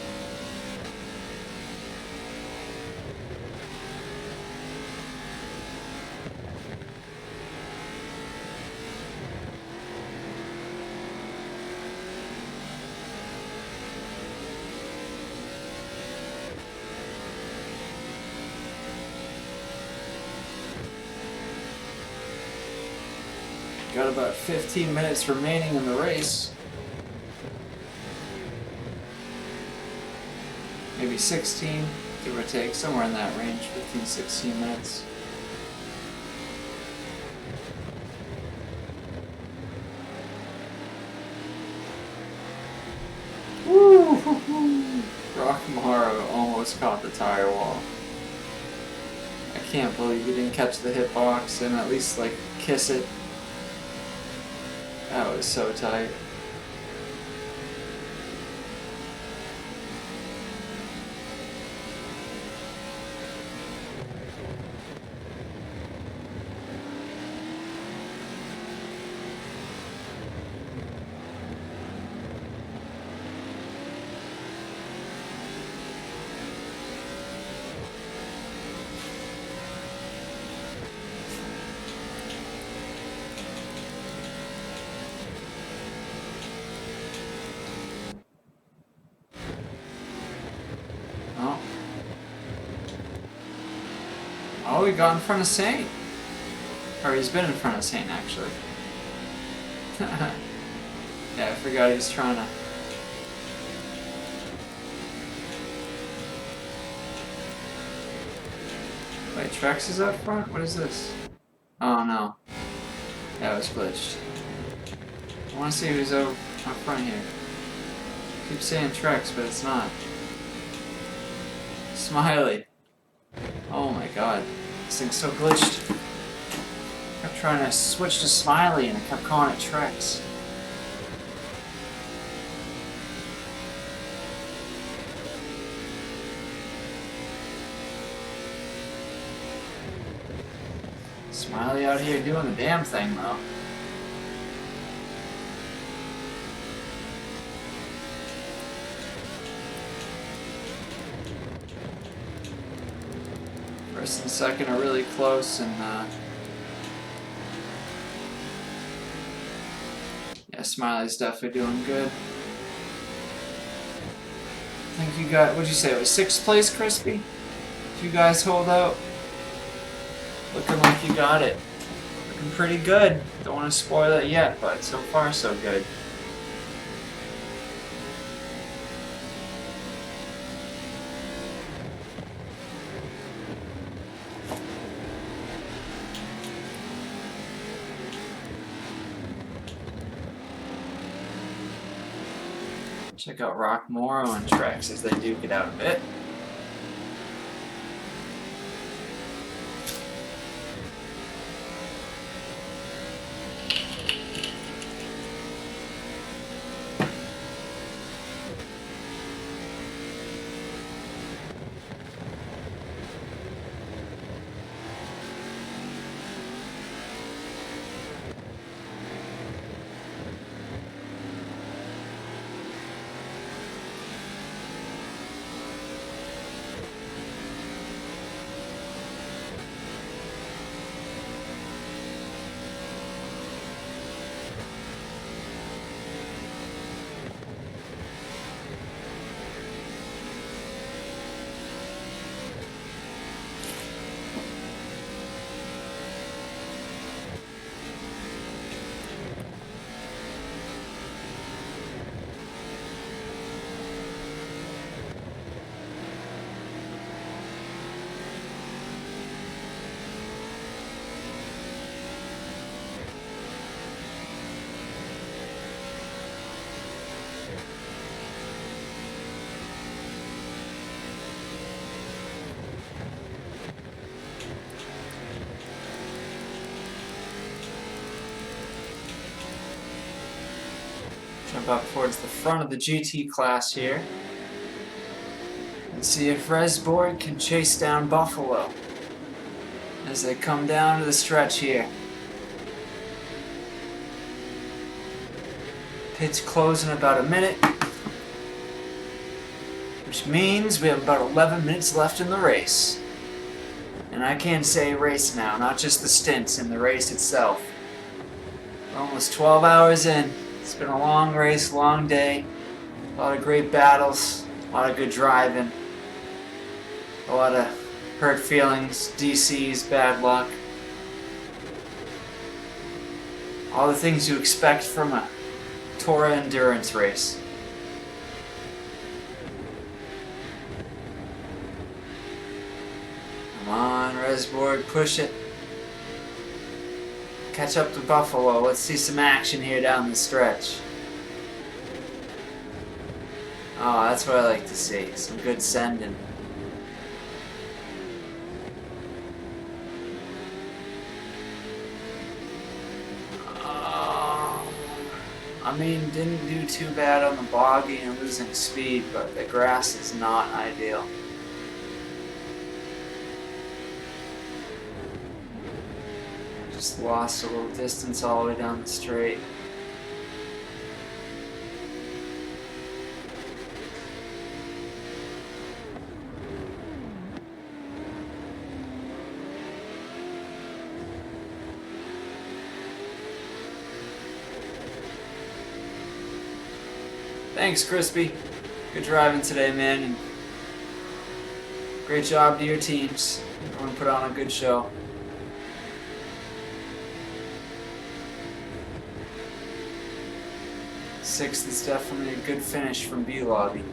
Got about 15 minutes remaining in the race. Maybe 16, give or take, somewhere in that range, 15, 16 minutes. Woo! Rock Morrow almost caught the tire wall. I can't believe he didn't catch the hitbox and at least, like, kiss it. That was so tight. Oh, he got in front of Saint. Or he's been in front of Saint, actually. Yeah, I forgot he was trying to... Wait, Trex is up front? What is this? Oh, no. Yeah, it was glitched. I want to see who's up front here. I keep saying Trex, but it's not. Smiley. Oh my god. This thing's so glitched. I kept trying to switch to Smiley and I kept calling it Trex. Smiley out here doing the damn thing though. First and second are really close, and yeah, Smiley's definitely doing good. I think you got, what'd you say, it was 6th place, Crispy? If you guys hold out, looking like you got it. Looking pretty good. Don't want to spoil it yet, but so far so good. Check out Rock Morrow and Trex as they duke it out a bit. Jump up towards the front of the GT class here. And see if Resborg can chase down Buffalo as they come down to the stretch here. Pits close in about a minute, which means we have about 11 minutes left in the race. And I can say race now, not just the stints, in the race itself. We're almost 12 hours in. It's been a long race, long day. A lot of great battles, a lot of good driving, a lot of hurt feelings, DCs, bad luck. All the things you expect from a TORA endurance race. Come on, Resborg, push it. Catch up to Buffalo. Let's see some action here down the stretch. Oh, that's what I like to see. Some good sending. I mean, didn't do too bad on the boggy and losing speed, but the grass is not ideal. Just lost a little distance all the way down the straight. Thanks, Crispy. Good driving today, man, and great job to your teams. Everyone put on a good show. Sixth is definitely a good finish from B-Lobby.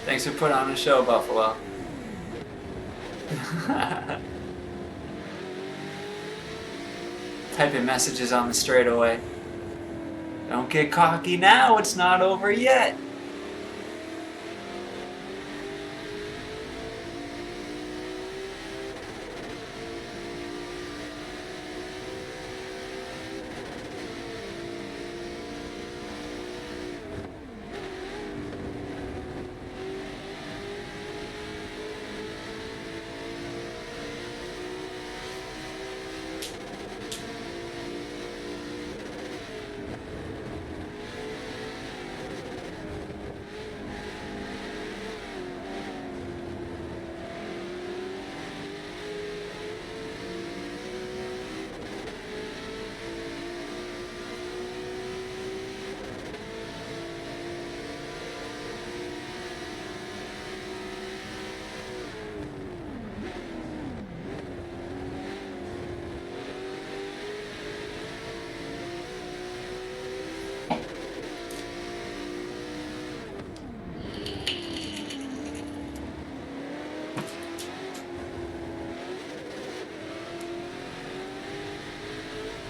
Thanks for putting on a show, Buffalo. Typing messages on the straightaway. Don't get cocky now, it's not over yet.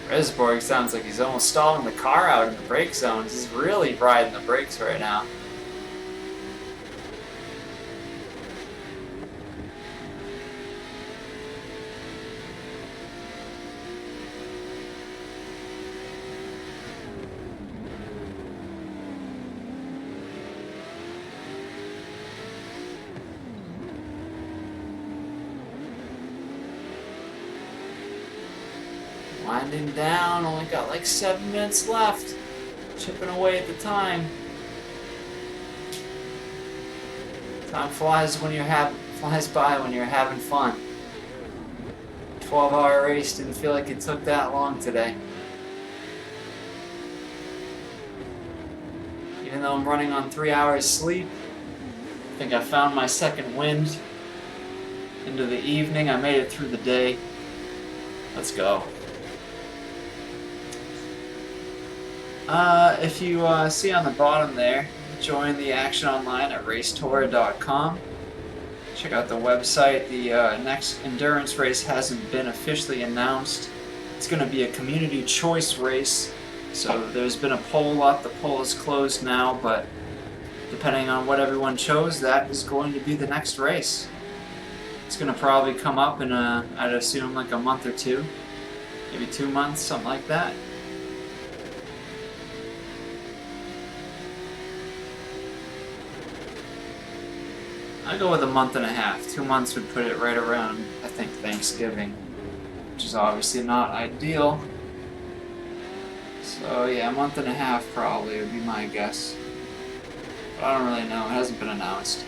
Resborg sounds like he's almost stalling the car out in the brake zones. He's really riding the brakes right now. Winding down, only got like 7 minutes left. Chipping away at the time. Time flies by when you're having fun. 12-hour race didn't feel like it took that long today. Even though I'm running on 3 hours sleep, I think I found my second wind. Into the evening, I made it through the day. Let's go. If you see on the bottom there, join the action online at racetora.com. Check out the website. The next endurance race hasn't been officially announced. It's going to be a community choice race. So there's been a poll up. The poll is closed now, but depending on what everyone chose, that is going to be the next race. It's gonna probably come up in I'd assume like a month or two, maybe 2 months, something like that. I go with a month and a half. 2 months would put it right around, I think, Thanksgiving, which is obviously not ideal. So yeah, a month and a half probably would be my guess. But I don't really know. It hasn't been announced.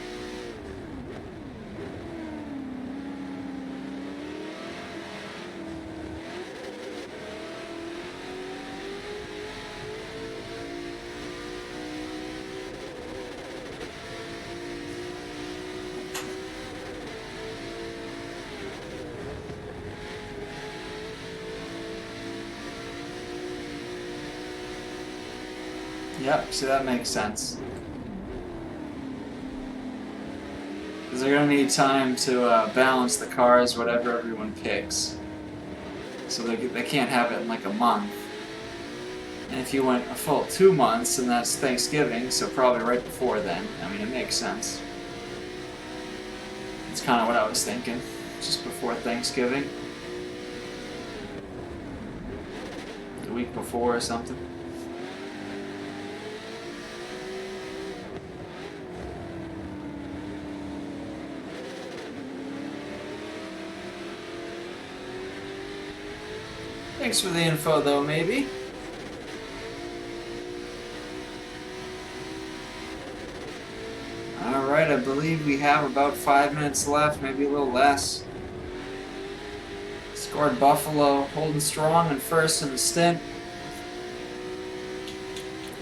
Yep, see, that makes sense. Because they're going to need time to balance the cars, whatever everyone picks. So they can't have it in like a month. And if you went a full 2 months, then that's Thanksgiving, so probably right before then. I mean, it makes sense. It's kind of what I was thinking. Just before Thanksgiving. The week before or something. Thanks for the info, though, maybe. Alright, I believe we have about 5 minutes left, maybe a little less. Scored Buffalo, holding strong and first in the stint.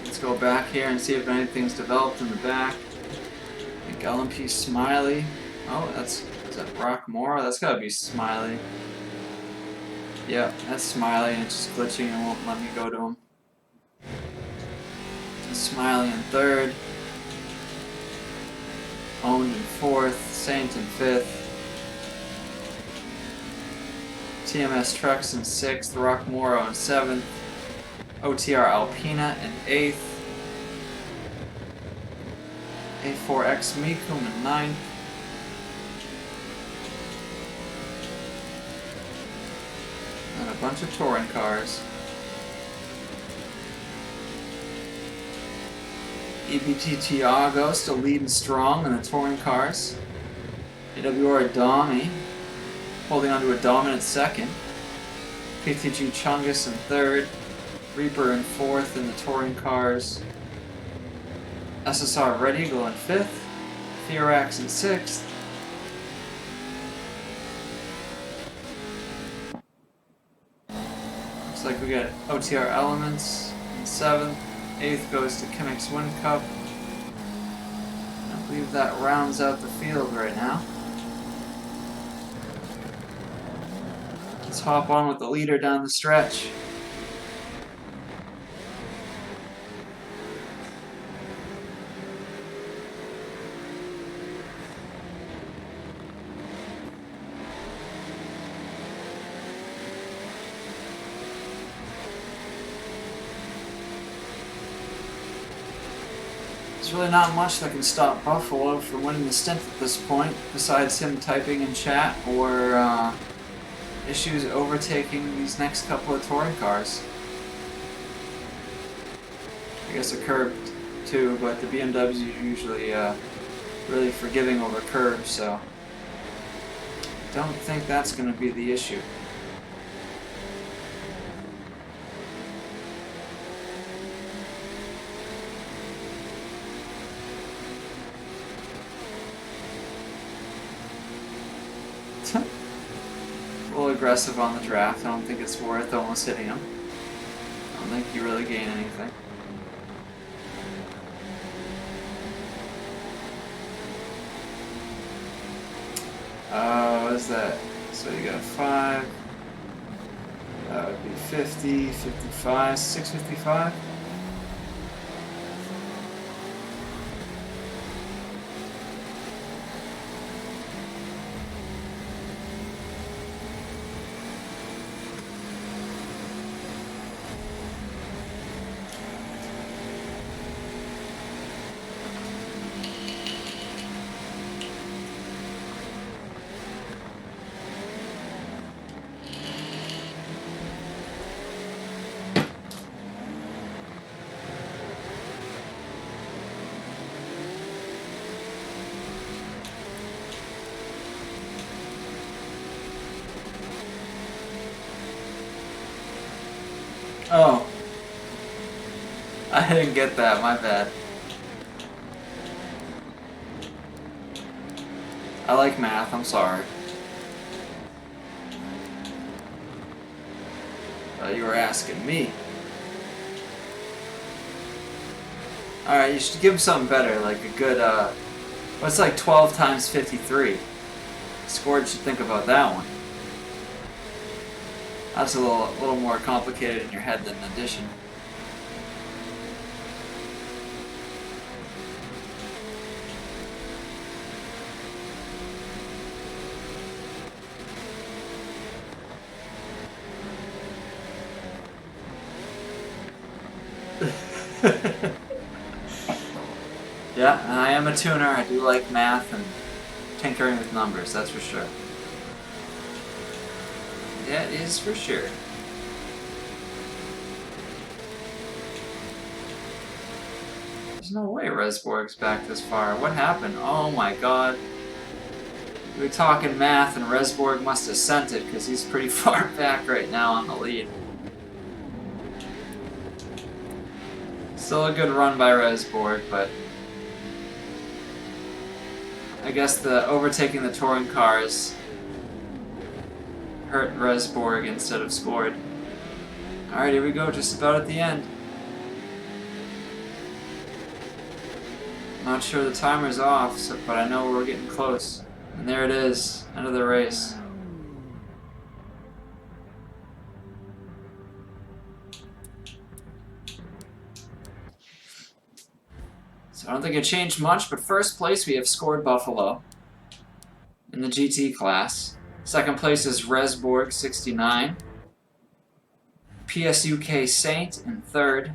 Let's go back here and see if anything's developed in the back. I think LMP Smiley. Oh, is that Rock Mora? That's gotta be Smiley. Yep, that's Smiley, and it's just glitching and won't let me go to him. Smiley in third. Owned in fourth. Saint in fifth. TMS Trucks in sixth. Rock Moro in seventh. OTR Alpina in eighth. A4X Mikum in ninth. And a bunch of touring cars. EBT Tiago still leading strong in the touring cars. AWR Domi holding on to a dominant second. PTG Chungus in third. Reaper in fourth in the touring cars. SSR Red Eagle in fifth. Theorax in sixth. Looks like we got OTR Elements in seventh. Eighth goes to Chemix Wind Cup. I believe that rounds out the field right now. Let's hop on with the leader down the stretch. There's really not much that can stop Buffalo from winning the stint at this point, besides him typing in chat or issues overtaking these next couple of touring cars. I guess a curb too, but the BMWs are usually really forgiving over curbs, so don't think that's going to be the issue. A little aggressive on the draft. I don't think it's worth almost hitting him. I don't think you really gain anything. What is that? So you got 5. That would be 50, 55, 655. Oh. I didn't get that, my bad. I like math, I'm sorry. You were asking me. Alright, you should give him something better, like a good, what's like 12 times 53? Scored should think about that one. That's a little more complicated in your head than addition. Yeah, and I am a tuner. I do like math and tinkering with numbers, that's for sure. That is for sure. There's no way Resborg's back this far. What happened? Oh my god. We were talking math and Resborg must have sent it because he's pretty far back right now on the lead. Still a good run by Resborg, but I guess the overtaking the touring cars hurt Resborg instead of scored. Alright, here we go, just about at the end. Not sure the timer's off, but I know we're getting close. And there it is, end of the race. So I don't think it changed much, but first place we have scored Buffalo in the GT class. Second place is Resborg 69. PSUK Saint in third.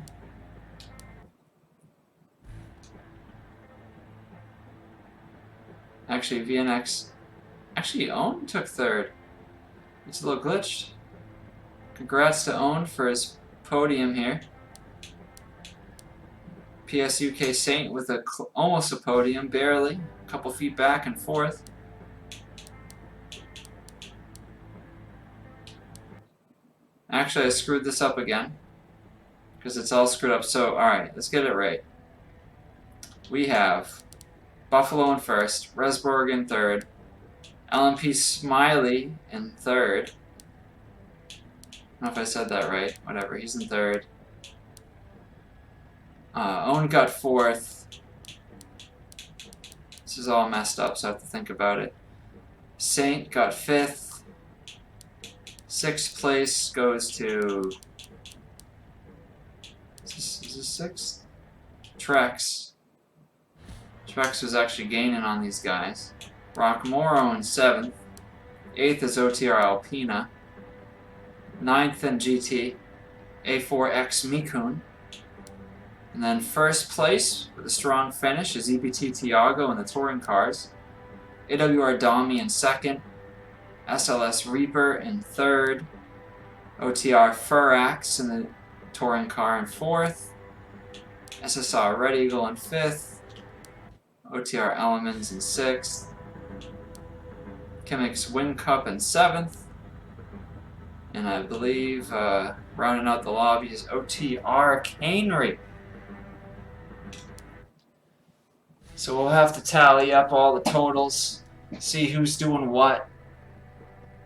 Actually, VNX. Actually, Owen took third. It's a little glitched. Congrats to Owen for his podium here. PSUK Saint with almost a podium, barely. A couple feet back and fourth. Actually, I screwed this up again. Because it's all screwed up. So, alright, let's get it right. We have Buffalo in first, Resborg in third, LMP Smiley in third. I don't know if I said that right. Whatever, he's in third. Owen got fourth. This is all messed up, so I have to think about it. Saint got fifth. Sixth place goes to... Is this sixth? Trex. Trex was actually gaining on these guys. Rock Moro in seventh. Eighth is OTR Alpina. Ninth in GT. A4X Mikun. And then first place with a strong finish is EBT Tiago in the touring cars. AWR Dami in second. SLS Reaper in third. OTR Furax in the touring car in fourth. SSR Red Eagle in fifth. OTR Elements in sixth. Chemix Win Cup in seventh. And I believe rounding out the lobby is OTR Canery. So we'll have to tally up all the totals, see who's doing what.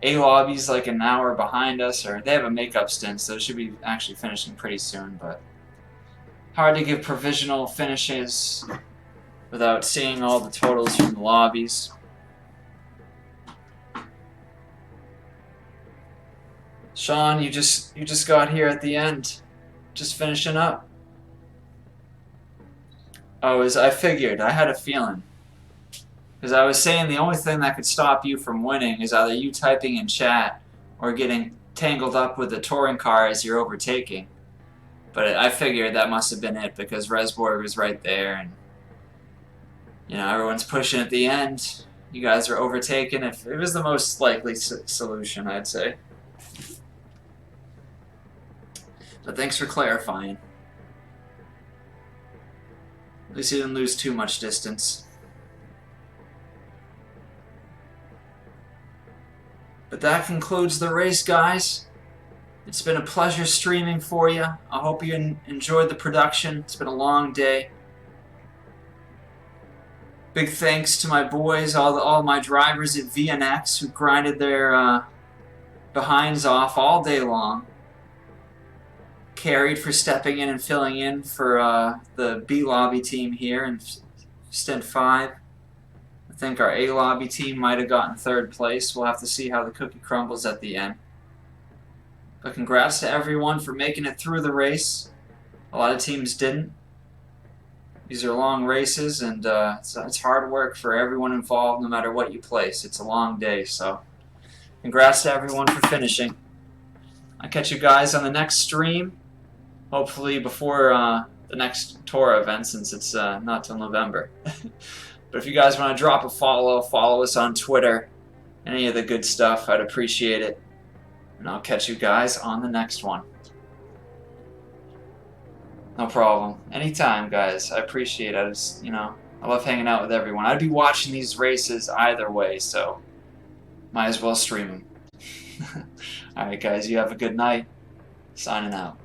A-Lobby's like an hour behind us, or they have a makeup stint, so it should be actually finishing pretty soon, but hard to give provisional finishes without seeing all the totals from the lobbies. Sean, you just got here at the end, just finishing up. Oh, I figured. I had a feeling. Because I was saying the only thing that could stop you from winning is either you typing in chat or getting tangled up with the touring car as you're overtaking. But I figured that must have been it because Resborg was right there and you know, everyone's pushing at the end. You guys are overtaken. It was the most likely solution, I'd say. But thanks for clarifying. At least he didn't lose too much distance. But that concludes the race, guys. It's been a pleasure streaming for you. I hope you enjoyed the production. It's been a long day. Big thanks to my boys, all my drivers at VNX who grinded their behinds off all day long. Carried for stepping in and filling in for the B lobby team here in Stint 5. I think our A lobby team might have gotten 3rd place. We'll have to see how the cookie crumbles at the end. But congrats to everyone for making it through the race. A lot of teams didn't. These are long races, and it's hard work for everyone involved, no matter what you place. It's a long day, so congrats to everyone for finishing. I'll catch you guys on the next stream, hopefully before the next TORA event, since it's not till November. But if you guys want to drop a follow us on Twitter, any of the good stuff, I'd appreciate it. And I'll catch you guys on the next one. No problem. Anytime, guys. I appreciate it. I love hanging out with everyone. I'd be watching these races either way, so might as well stream them. Alright, guys, you have a good night. Signing out.